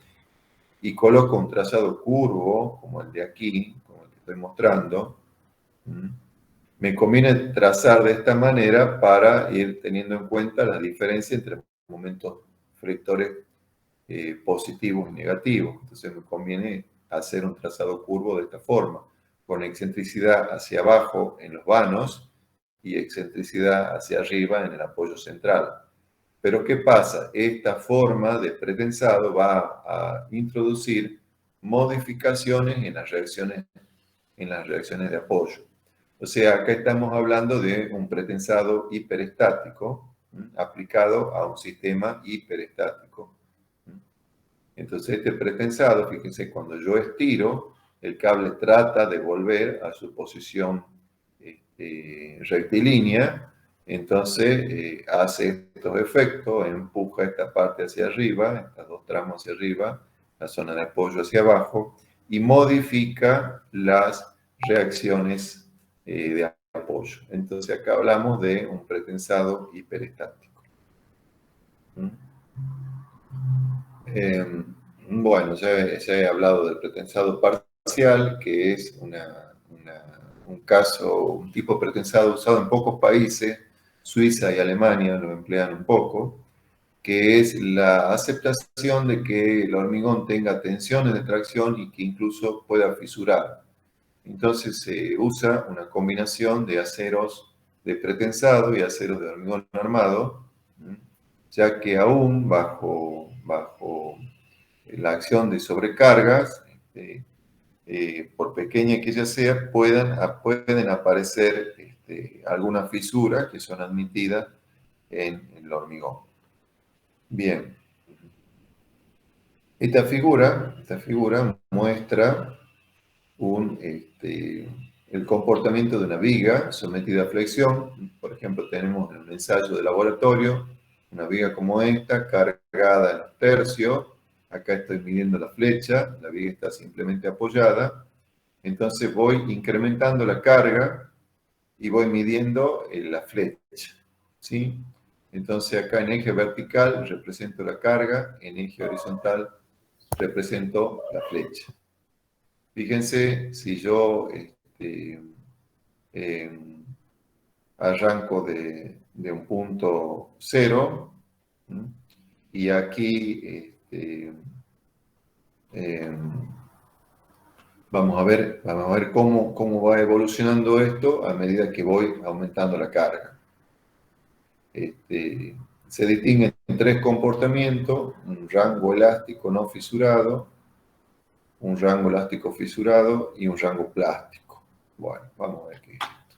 y coloco un trazado curvo, como el de aquí, como el que estoy mostrando, me conviene trazar de esta manera para ir teniendo en cuenta la diferencia entre momentos frictores positivos y negativos. Entonces me conviene hacer un trazado curvo de esta forma, con excentricidad hacia abajo en los vanos y excentricidad hacia arriba en el apoyo central. Pero ¿qué pasa? Esta forma de pretensado va a introducir modificaciones en las reacciones de apoyo. O sea, acá estamos hablando de un pretensado hiperestático aplicado a un sistema hiperestático. Entonces, este pretensado, fíjense, cuando yo estiro, el cable trata de volver a su posición rectilínea, entonces hace estos efectos, empuja esta parte hacia arriba, estos dos tramos hacia arriba, la zona de apoyo hacia abajo, y modifica las reacciones de apoyo. Entonces acá hablamos de un pretensado hiperestático. Bueno, ya he hablado del pretensado parcial, que es un caso, un tipo de pretensado usado en pocos países, Suiza y Alemania lo emplean un poco, que es la aceptación de que el hormigón tenga tensiones de tracción y que incluso pueda fisurar. Entonces se usa una combinación de aceros de pretensado y aceros de hormigón armado, ya que aún bajo la acción de sobrecargas, por pequeña que ella sea, pueden aparecer algunas fisuras que son admitidas en el hormigón. Bien. Esta figura muestra el comportamiento de una viga sometida a flexión. Por ejemplo, tenemos en un ensayo de laboratorio una viga como esta, cargada en los tercios. Acá estoy midiendo la flecha, la viga está simplemente apoyada. Entonces voy incrementando la carga y voy midiendo la flecha, ¿sí? Entonces acá en eje vertical represento la carga, en eje horizontal represento la flecha. Fíjense, si yo arranco de un punto cero, y aquí vamos a ver cómo va evolucionando esto a medida que voy aumentando la carga. Se distinguen tres comportamientos: un rango elástico no fisurado, un rango elástico fisurado y un rango plástico. Bueno, vamos a ver qué es esto.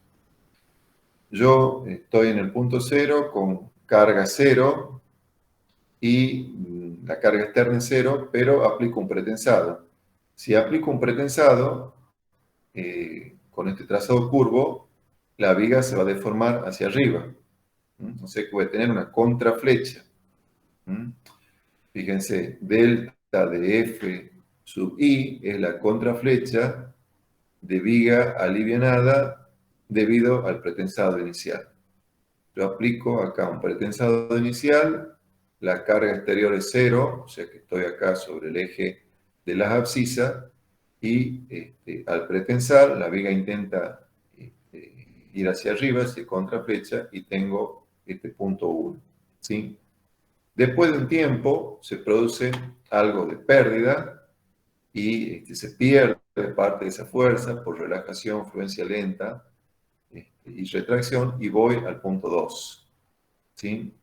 Yo estoy en el punto cero con carga cero y la carga externa es cero, pero aplico un pretensado. Si aplico un pretensado, con este trazado curvo, la viga se va a deformar hacia arriba. O sea que voy a tener una contraflecha. Fíjense, delta de F sub I es la contraflecha de viga alivianada debido al pretensado inicial. Yo aplico acá un pretensado inicial, la carga exterior es cero, o sea que estoy acá sobre el eje de las abscisas, y al pretensar, la viga intenta ir hacia arriba, hacia contraflecha, y tengo este punto 1, ¿sí? Después de un tiempo se produce algo de pérdida y se pierde parte de esa fuerza por relajación, fluencia lenta y retracción, y voy al punto 2, ¿sí?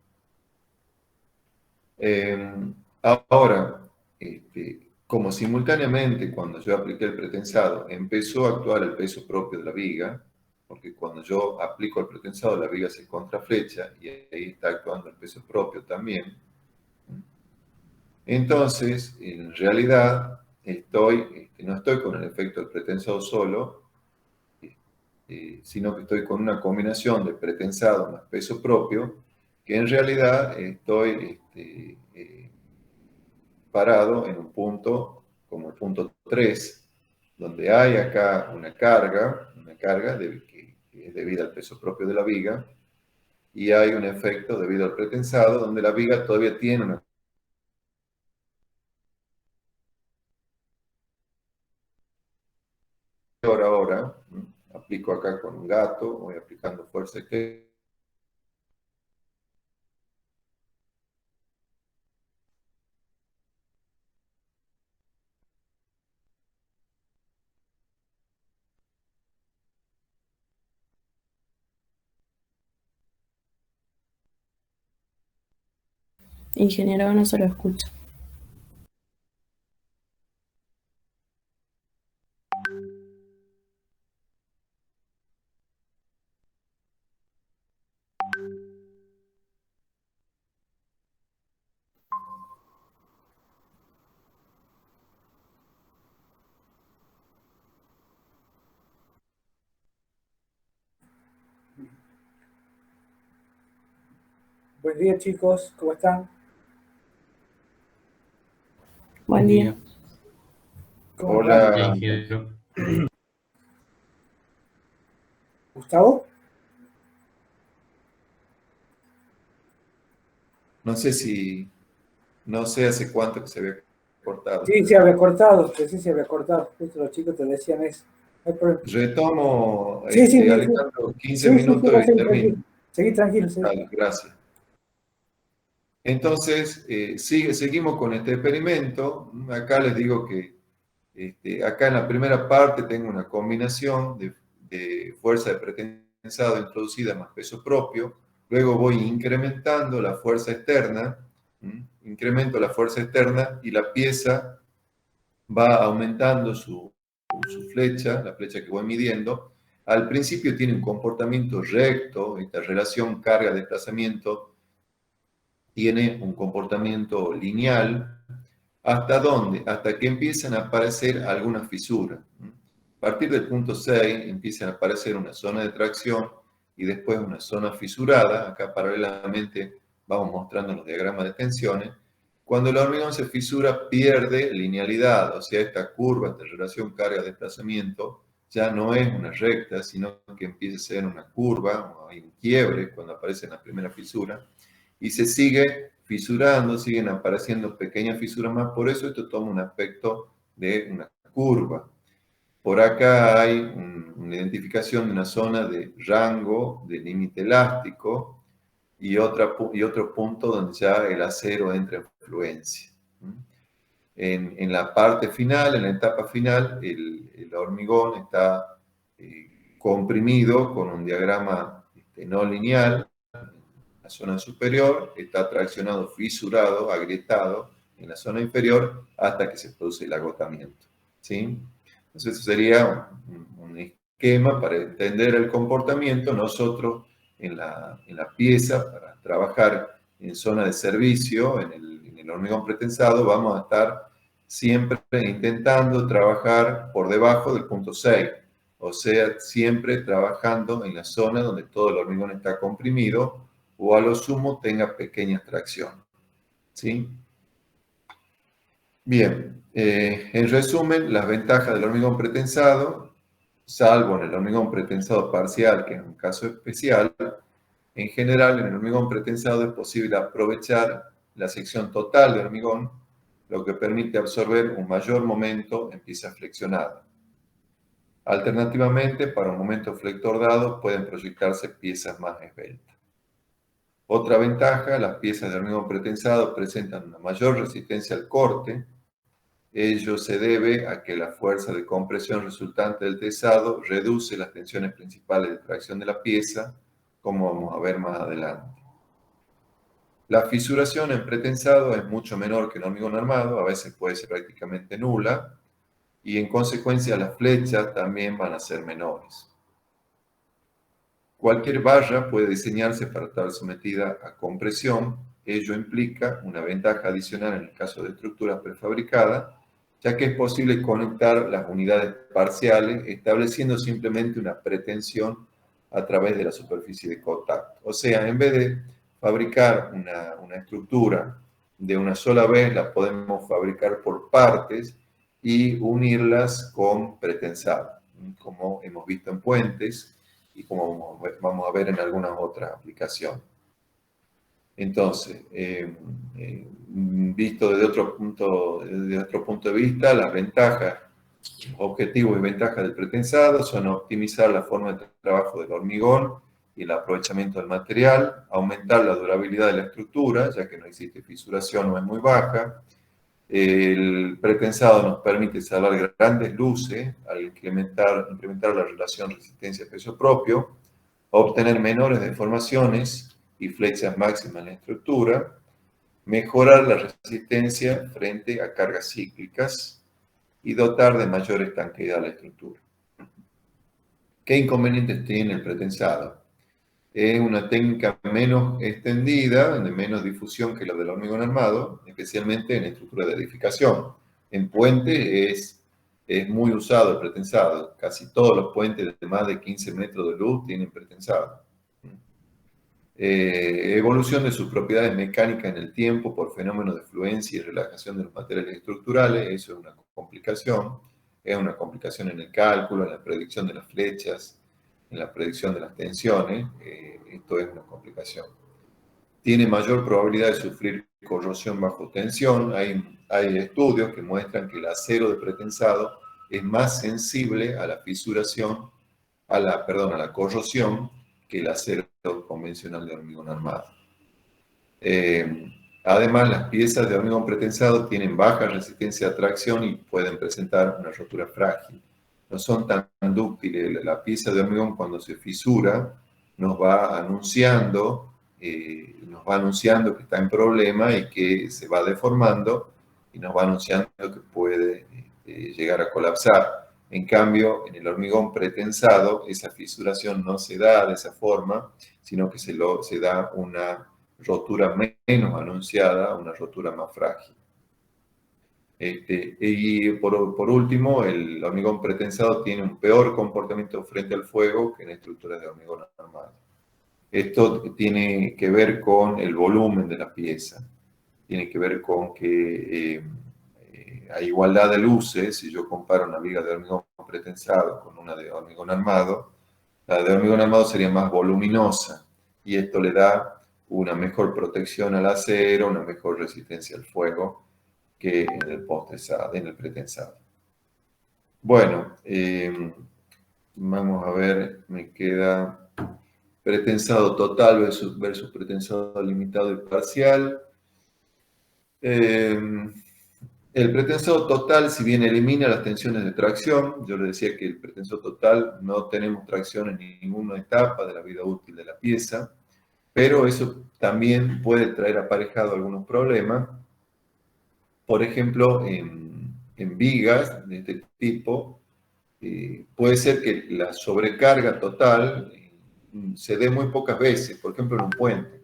Ahora, como simultáneamente cuando yo apliqué el pretensado empezó a actuar el peso propio de la viga, porque cuando yo aplico el pretensado la viga se contraflecha y ahí está actuando el peso propio también. Entonces, en realidad, no estoy con el efecto del pretensado solo, sino que estoy con una combinación de pretensado más peso propio, que en realidad estoy parado en un punto como el punto 3, donde hay acá una carga que es debida al peso propio de la viga, y hay un efecto debido al pretensado, donde la viga todavía tiene una... Ahora, aplico acá con un gato, voy aplicando fuerza que... Ingeniero, no se lo escucha. Buen día, chicos, ¿cómo están? Buen día. ¿Cómo están? Hola, ¿Gustavo? no sé hace cuánto que se había cortado. Sí, se había cortado, sí, se había cortado. Justo los chicos te decían eso. No hay problema. Retomo, Sí, sí, sí, Alejandro, 15 sí, sí, minutos va a y seguir termino. tranquilo. Seguí tranquilo, sí. Vale, gracias. Entonces, seguimos con este experimento. Acá les digo que acá en la primera parte tengo una combinación de fuerza de pretensado introducida más peso propio. Luego voy incrementando la fuerza externa, incremento la fuerza externa y la pieza va aumentando su flecha, la flecha que voy midiendo. Al principio tiene un comportamiento recto, esta relación carga-desplazamiento tiene un comportamiento lineal. ¿Hasta dónde? Hasta que empiezan a aparecer algunas fisuras. A partir del punto 6 empiezan a aparecer una zona de tracción y después una zona fisurada. Acá paralelamente vamos mostrando los diagramas de tensiones. Cuando el hormigón se fisura pierde linealidad, o sea, esta curva de relación carga-desplazamiento ya no es una recta, sino que empieza a ser una curva, o hay un quiebre cuando aparece en la primera fisura y se sigue fisurando, siguen apareciendo pequeñas fisuras más, por eso esto toma un aspecto de una curva. Por acá hay una identificación de una zona de rango, de límite elástico, y otro punto donde ya el acero entra en fluencia. En la parte final, en la etapa final, el hormigón está comprimido con un diagrama no lineal. La zona superior está traccionado, fisurado, agrietado en la zona inferior hasta que se produce el agotamiento. ¿Sí? Entonces, eso sería un esquema para entender el comportamiento. Nosotros en la pieza, para trabajar en zona de servicio, en el hormigón pretensado, vamos a estar siempre intentando trabajar por debajo del punto 6. O sea, siempre trabajando en la zona donde todo el hormigón está comprimido o a lo sumo tenga pequeña tracción. ¿Sí? Bien, en resumen, las ventajas del hormigón pretensado, salvo en el hormigón pretensado parcial, que es un caso especial, en general en el hormigón pretensado es posible aprovechar la sección total de hormigón, lo que permite absorber un mayor momento en pieza flexionada. Alternativamente, para un momento flector dado, pueden proyectarse piezas más esbeltas. Otra ventaja, las piezas de hormigón pretensado presentan una mayor resistencia al corte. Ello se debe a que la fuerza de compresión resultante del tesado reduce las tensiones principales de tracción de la pieza, como vamos a ver más adelante. La fisuración en pretensado es mucho menor que en hormigón armado, a veces puede ser prácticamente nula, y en consecuencia las flechas también van a ser menores. Cualquier barra puede diseñarse para estar sometida a compresión. Ello implica una ventaja adicional en el caso de estructuras prefabricadas, ya que es posible conectar las unidades parciales estableciendo simplemente una pretensión a través de la superficie de contacto. O sea, en vez de fabricar una estructura de una sola vez, la podemos fabricar por partes y unirlas con pretensado, como hemos visto en puentes y como vamos a ver en algunas otras aplicaciones. Entonces, visto desde otro punto de vista, las ventajas, los objetivos y ventajas del pretensado son optimizar la forma de trabajo del hormigón y el aprovechamiento del material, aumentar la durabilidad de la estructura, ya que no existe fisuración o es muy baja. El pretensado nos permite salvar grandes luces al incrementar la relación resistencia-peso propio, obtener menores deformaciones y flechas máximas en la estructura, mejorar la resistencia frente a cargas cíclicas y dotar de mayor estanqueidad a la estructura. ¿Qué inconvenientes tiene el pretensado? Es una técnica menos extendida, de menos difusión que la del hormigón armado, especialmente en estructura de edificación. En puentes es muy usado el pretensado. Casi todos los puentes de más de 15 metros de luz tienen pretensado. Evolución de sus propiedades mecánicas en el tiempo por fenómenos de fluencia y relajación de los materiales estructurales, eso es una complicación en el cálculo, en la predicción de las flechas, en la predicción de las tensiones, esto es una complicación. Tiene mayor probabilidad de sufrir corrosión bajo tensión, hay estudios que muestran que el acero de pretensado es más sensible a la fisuración, a la corrosión, que el acero convencional de hormigón armado. Además, las piezas de hormigón pretensado tienen baja resistencia a tracción y pueden presentar una rotura frágil. No son tan dúctiles. La pieza de hormigón, cuando se fisura, nos va anunciando que está en problema y que se va deformando, y nos va anunciando que puede llegar a colapsar. En cambio, en el hormigón pretensado, esa fisuración no se da de esa forma, sino que se da una rotura menos anunciada, una rotura más frágil. Y por último, el hormigón pretensado tiene un peor comportamiento frente al fuego que en estructuras de hormigón armado. Esto tiene que ver con el volumen de la pieza, tiene que ver con que a igualdad de luces, si yo comparo una viga de hormigón pretensado con una de hormigón armado, la de hormigón armado sería más voluminosa y esto le da una mejor protección al acero, una mejor resistencia al fuego que en el pretensado. Bueno, vamos a ver, me queda pretensado total versus pretensado limitado y parcial. El pretensado total, si bien elimina las tensiones de tracción, yo le decía que el pretensado total no tenemos tracción en ninguna etapa de la vida útil de la pieza, pero eso también puede traer aparejado algunos problemas. Por ejemplo, en vigas de este tipo, puede ser que la sobrecarga total se dé muy pocas veces. Por ejemplo, en un puente,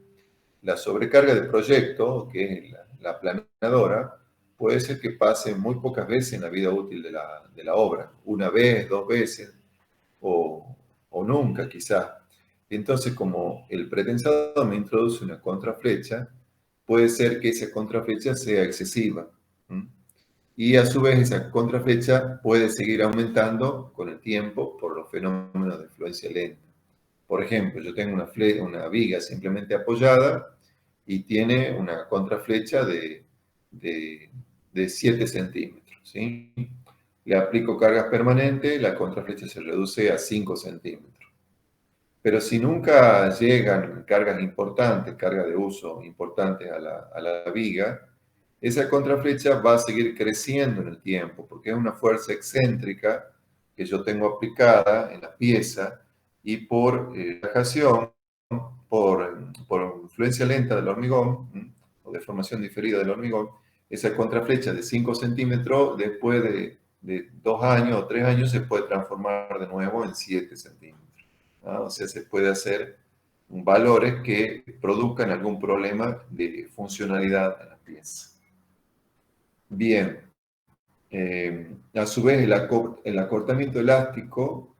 la sobrecarga de proyecto, que es la planadora, puede ser que pase muy pocas veces en la vida útil de la obra. Una vez, dos veces, o nunca quizás. Entonces, como el pretensado me introduce una contraflecha, puede ser que esa contraflecha sea excesiva. Y a su vez esa contraflecha puede seguir aumentando con el tiempo por los fenómenos de influencia lenta. Por ejemplo, yo tengo una viga simplemente apoyada y tiene una contraflecha de 7 centímetros. ¿Sí? Le aplico cargas permanentes, la contraflecha se reduce a 5 centímetros. Pero si nunca llegan cargas importantes, cargas de uso importantes a la viga, esa contraflecha va a seguir creciendo en el tiempo, porque es una fuerza excéntrica que yo tengo aplicada en la pieza y por relajación, por influencia lenta del hormigón, o deformación diferida del hormigón, esa contraflecha de 5 centímetros, después de 2 años o 3 años, se puede transformar de nuevo en 7 centímetros. ¿No? O sea, se puede hacer valores que produzcan algún problema de funcionalidad en la pieza. Bien, a su vez el acortamiento elástico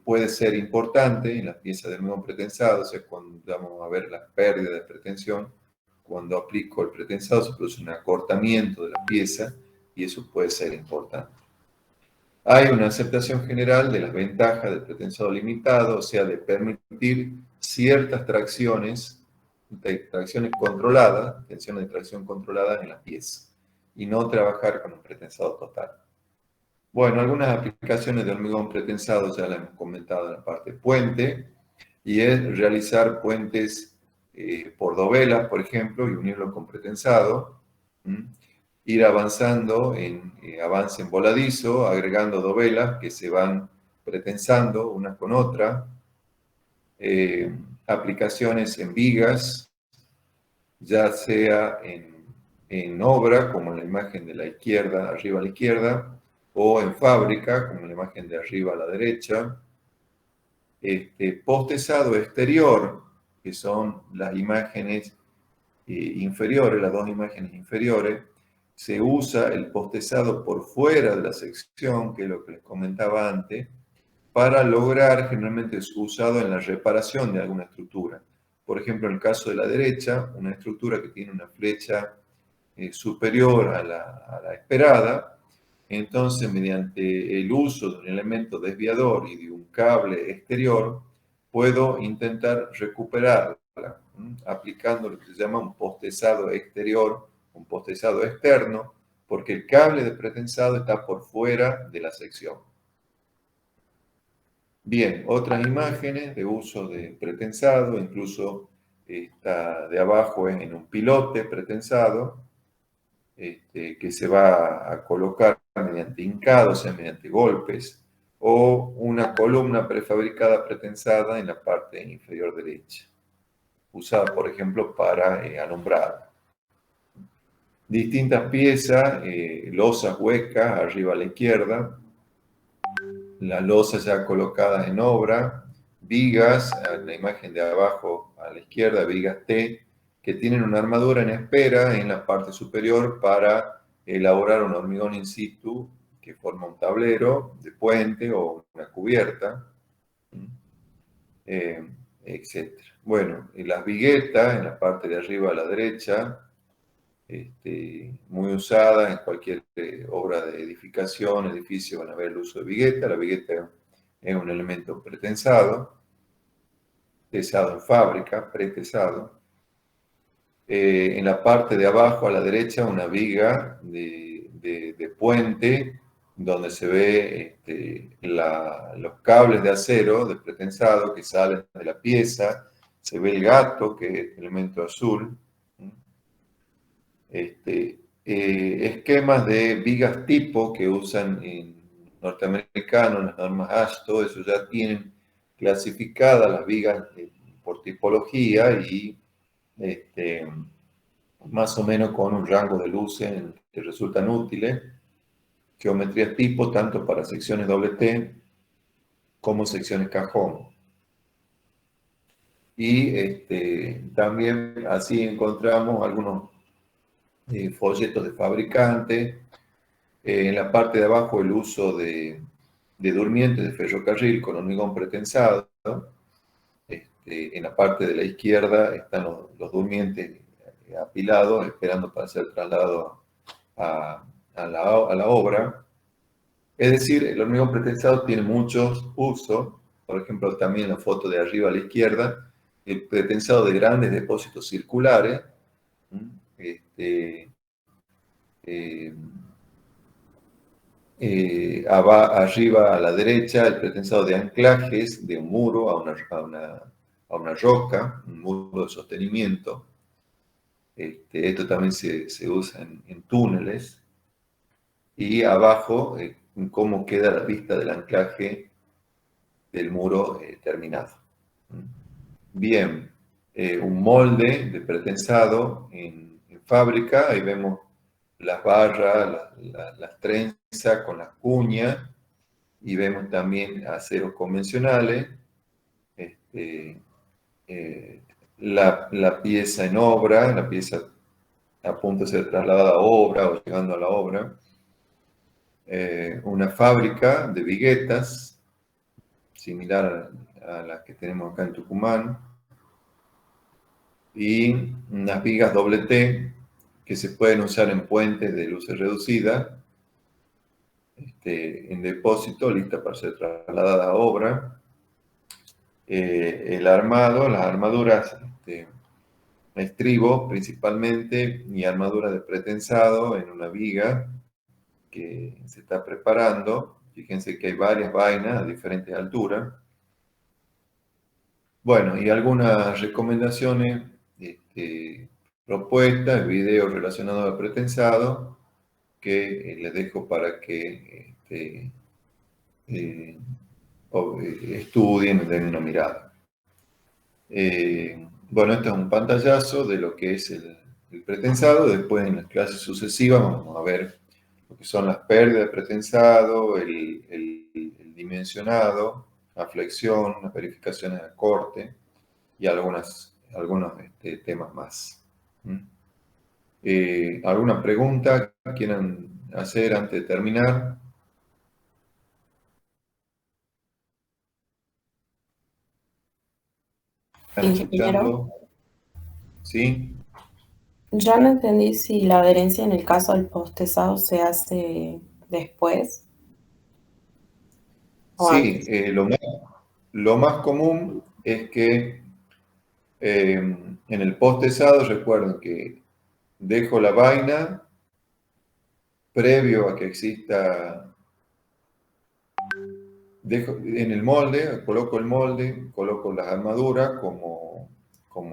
puede ser importante en las piezas de hormigón pretensado, o sea, cuando vamos a ver las pérdidas de pretensión, cuando aplico el pretensado se produce un acortamiento de la pieza y eso puede ser importante. Hay una aceptación general de las ventajas del pretensado limitado, o sea, de permitir ciertas tracciones controladas, tensiones de tracción controladas en la pieza, y no trabajar con un pretensado total. Bueno, algunas aplicaciones de hormigón pretensado ya las hemos comentado en la parte puente, y es realizar puentes por dovelas, por ejemplo, y unirlo con pretensado. Ir avanzando en avance en voladizo, agregando dovelas que se van pretensando una con otra. Aplicaciones en vigas, ya sea en obra, como en la imagen de la izquierda, arriba a la izquierda, o en fábrica, como en la imagen de arriba a la derecha. Postezado exterior, que son las imágenes inferiores, las dos imágenes inferiores, se usa el postezado por fuera de la sección, que es lo que les comentaba antes, para lograr, generalmente es usado en la reparación de alguna estructura. Por ejemplo, en el caso de la derecha, una estructura que tiene una flecha superior a la esperada, entonces mediante el uso de un elemento desviador y de un cable exterior, puedo intentar recuperarla, aplicando lo que se llama un postezado exterior, un postezado externo, porque el cable de pretensado está por fuera de la sección. Bien, otras imágenes de uso de pretensado, incluso esta de abajo es en un pilote pretensado, que se va a colocar mediante hincado, o sea, mediante golpes, o una columna prefabricada pretensada en la parte inferior derecha, usada, por ejemplo, para alumbrado. Distintas piezas, losas huecas, arriba a la izquierda, las losas ya colocadas en obra, vigas, en la imagen de abajo a la izquierda, vigas T, que tienen una armadura en espera en la parte superior para elaborar un hormigón in situ que forma un tablero de puente o una cubierta, etc. Bueno, las viguetas en la parte de arriba a la derecha, muy usada en cualquier obra de edificación, edificio, van a ver el uso de vigueta. La vigueta es un elemento pretensado, tesado en fábrica, pretesado. En la parte de abajo a la derecha una viga de puente donde se ve los cables de acero de pretensado que salen de la pieza, se ve el gato, que es el elemento azul. Esquemas de vigas tipo que usan en norteamericanos, las normas ASHE, todo eso ya tienen clasificadas las vigas por tipología y más o menos con un rango de luces que resultan útiles. Geometrías tipo tanto para secciones doble T como secciones cajón. Y también así encontramos algunos folletos de fabricante. En la parte de abajo el uso de durmientes de ferrocarril con hormigón pretensado. En la parte de la izquierda están los durmientes apilados esperando para ser trasladados a la obra. Es decir, el hormigón pretensado tiene muchos usos. Por ejemplo, también la foto de arriba a la izquierda, el pretensado de grandes depósitos circulares. Arriba a la derecha, el pretensado de anclajes de un muro a una roca, un muro de sostenimiento. Esto también se usa en túneles. Y abajo, cómo queda la vista del anclaje del muro terminado. Bien, un molde de pretensado en fábrica, ahí vemos las barras, las trenzas con las cuñas, y vemos también aceros convencionales, la pieza en obra, la pieza a punto de ser trasladada a obra o llegando a la obra, una fábrica de viguetas, similar a la que tenemos acá en Tucumán, y unas vigas doble T que se pueden usar en puentes de luces reducida, en depósito, lista para ser trasladada a obra. El armado, las armaduras, estribo principalmente, y armadura de pretensado en una viga que se está preparando. Fíjense que hay varias vainas a diferentes alturas. Bueno, y algunas recomendaciones, propuestas, videos relacionados al pretensado, que les dejo para que estudien y den una mirada. Bueno, este es un pantallazo de lo que es el pretensado. Después, en las clases sucesivas, vamos a ver lo que son las pérdidas de pretensado, el dimensionado, la flexión, las verificaciones de corte y algunos temas más. ¿Alguna pregunta que quieran hacer antes de terminar? ¿Están Ingeniero, escuchando? ¿Sí? yo no entendí si la adherencia en el caso del postezado se hace después o Sí, antes. lo más común es que en el postezado, recuerden que dejo la vaina previo a que exista, en el molde, coloco el molde, coloco las armaduras como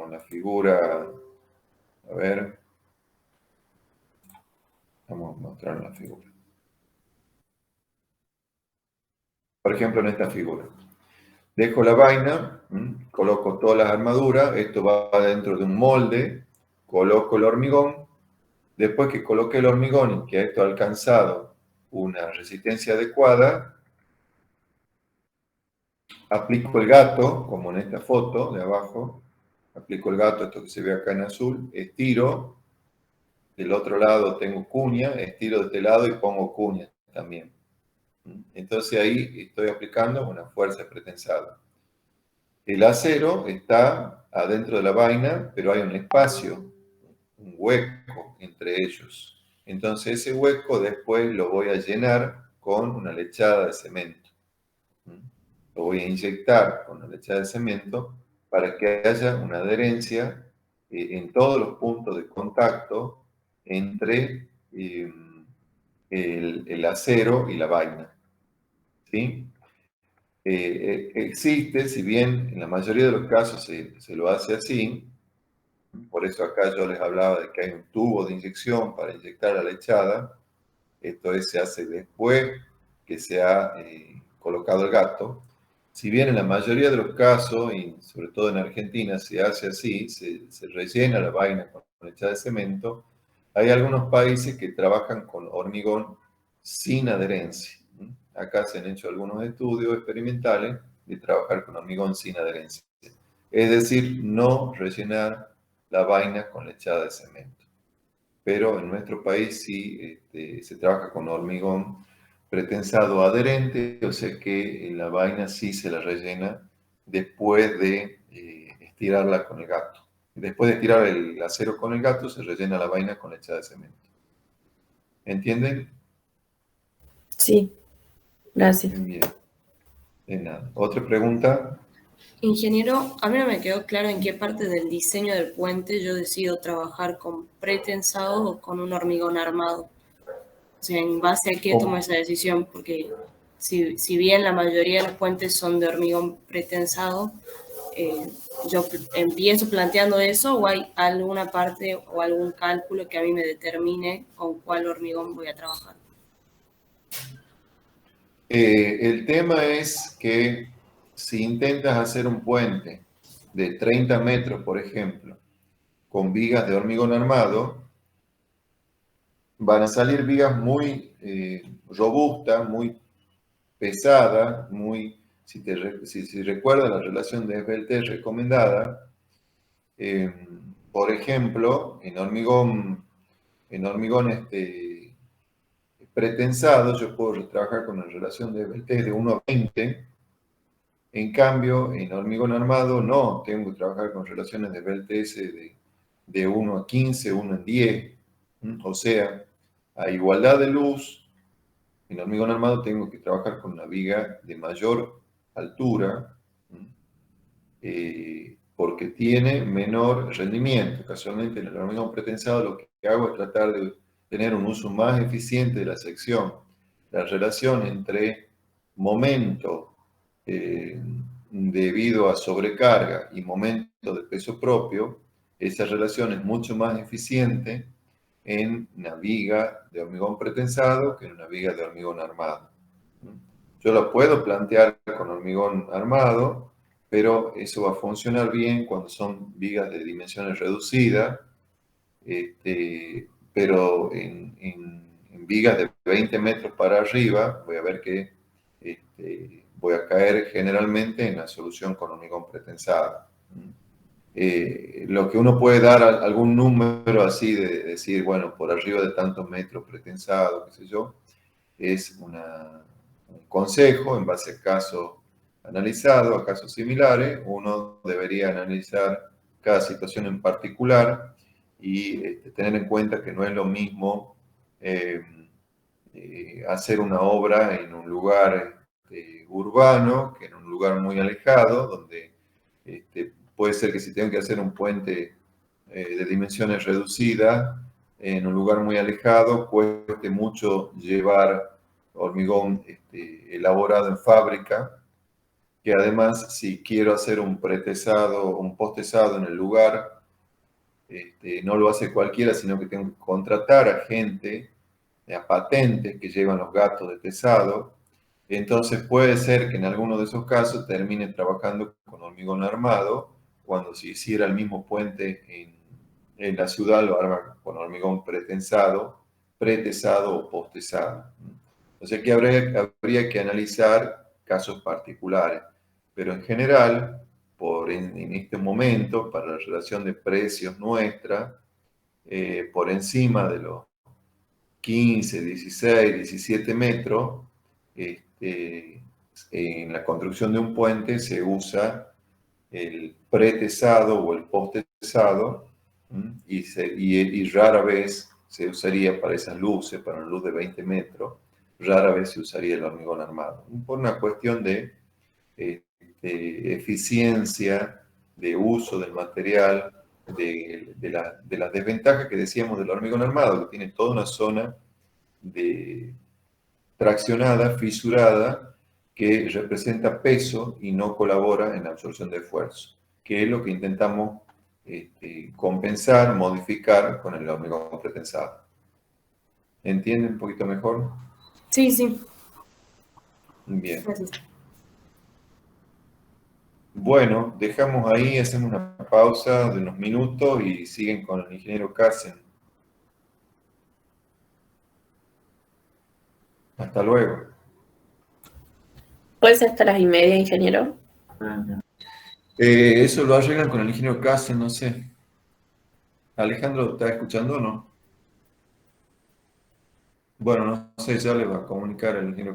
en la figura, a ver, vamos a mostrar la figura. Por ejemplo, en esta figura. Dejo la vaina, coloco todas las armaduras, esto va dentro de un molde, coloco el hormigón. Después que coloque el hormigón y que esto ha alcanzado una resistencia adecuada, aplico el gato, como en esta foto de abajo, aplico el gato, esto que se ve acá en azul, estiro, del otro lado tengo cuña, estiro de este lado y pongo cuña también. Entonces ahí estoy aplicando una fuerza pretensada. El acero está adentro de la vaina, pero hay un espacio, un hueco entre ellos. Entonces ese hueco después lo voy a llenar con una lechada de cemento. Lo voy a inyectar con una lechada de cemento para que haya una adherencia en todos los puntos de contacto entre el acero y la vaina. ¿Sí? Existe, si bien en la mayoría de los casos se lo hace así, por eso acá yo les hablaba de que hay un tubo de inyección para inyectar la lechada. Esto se hace después que se ha colocado el gato. Si bien en la mayoría de los casos, y sobre todo en Argentina, se hace así, se rellena la vaina con lechada de cemento, hay algunos países que trabajan con hormigón sin adherencia. Acá se han hecho algunos estudios experimentales de trabajar con hormigón sin adherencia. Es decir, no rellenar la vaina con lechada de cemento. Pero en nuestro país sí se trabaja con hormigón pretensado adherente, o sea que la vaina sí se la rellena después de estirarla con el gato. Después de estirar el acero con el gato, se rellena la vaina con lechada de cemento. ¿Entienden? Sí, gracias. Bien. De nada. ¿Otra pregunta? Ingeniero, a mí no me quedó claro en qué parte del diseño del puente yo decido trabajar con pretensado o con un hormigón armado. O sea, ¿en base a qué tomo esa decisión? Porque si bien la mayoría de los puentes son de hormigón pretensado, yo empiezo planteando eso, o hay alguna parte o algún cálculo que a mí me determine con cuál hormigón voy a trabajar. El tema es que si intentas hacer un puente de 30 metros, por ejemplo, con vigas de hormigón armado, van a salir vigas muy robustas, muy pesadas, si recuerdas la relación de esbeltez recomendada, por ejemplo, en hormigón pretensado, yo puedo trabajar con una relación de esbeltez de 1 a 20, En cambio, en hormigón armado no, tengo que trabajar con relaciones de VLTS de 1 a 15, 1 a 10. O sea, a igualdad de luz, en hormigón armado tengo que trabajar con una viga de mayor altura, porque tiene menor rendimiento. Casualmente en el hormigón pretensado lo que hago es tratar de tener un uso más eficiente de la sección. La relación entre momento debido a sobrecarga y momento de peso propio, esa relación es mucho más eficiente en una viga de hormigón pretensado que en una viga de hormigón armado. Yo la puedo plantear con hormigón armado, pero eso va a funcionar bien cuando son vigas de dimensiones reducidas, pero en vigas de 20 metros para arriba voy a ver que voy a caer generalmente en la solución con hormigón pretensado. Lo que uno puede dar algún número así de decir, bueno, por arriba de tantos metros pretensado, qué sé yo, es un consejo en base a casos analizados, a casos similares. Uno debería analizar cada situación en particular y tener en cuenta que no es lo mismo hacer una obra en un lugar urbano que en un lugar muy alejado, donde puede ser que si tengo que hacer un puente de dimensiones reducidas en un lugar muy alejado, cueste mucho llevar hormigón elaborado en fábrica, que además si quiero hacer un pretesado, un postesado en el lugar, no lo hace cualquiera, sino que tengo que contratar a gente, a patentes que llevan los gatos de tesado. Entonces puede ser que en alguno de esos casos termine trabajando con hormigón armado, cuando si hiciera el mismo puente en la ciudad lo arma con hormigón pretesado o postesado. O sea que habría que analizar casos particulares, pero en general, en este momento, para la relación de precios nuestra, por encima de los 15, 16, 17 metros, en la construcción de un puente se usa el pretesado o el postesado y rara vez se usaría para esas luces, para una luz de 20 metros, rara vez se usaría el hormigón armado. Por una cuestión de eficiencia, de uso del material, de las desventajas que decíamos del hormigón armado, que tiene toda una zona traccionada, fisurada, que representa peso y no colabora en la absorción de esfuerzo, que es lo que intentamos compensar, modificar con el hormigón pretensado. ¿Entienden un poquito mejor? Sí, sí. Bien. Gracias. Bueno, dejamos ahí, hacemos una pausa de unos minutos y siguen con el ingeniero Kassen. Hasta luego. ¿Puedes hasta las 1:30, ingeniero? Eso lo arreglan con el ingeniero Kassen, no sé. Alejandro, ¿está escuchando o no? Bueno, no sé, ya le va a comunicar el ingeniero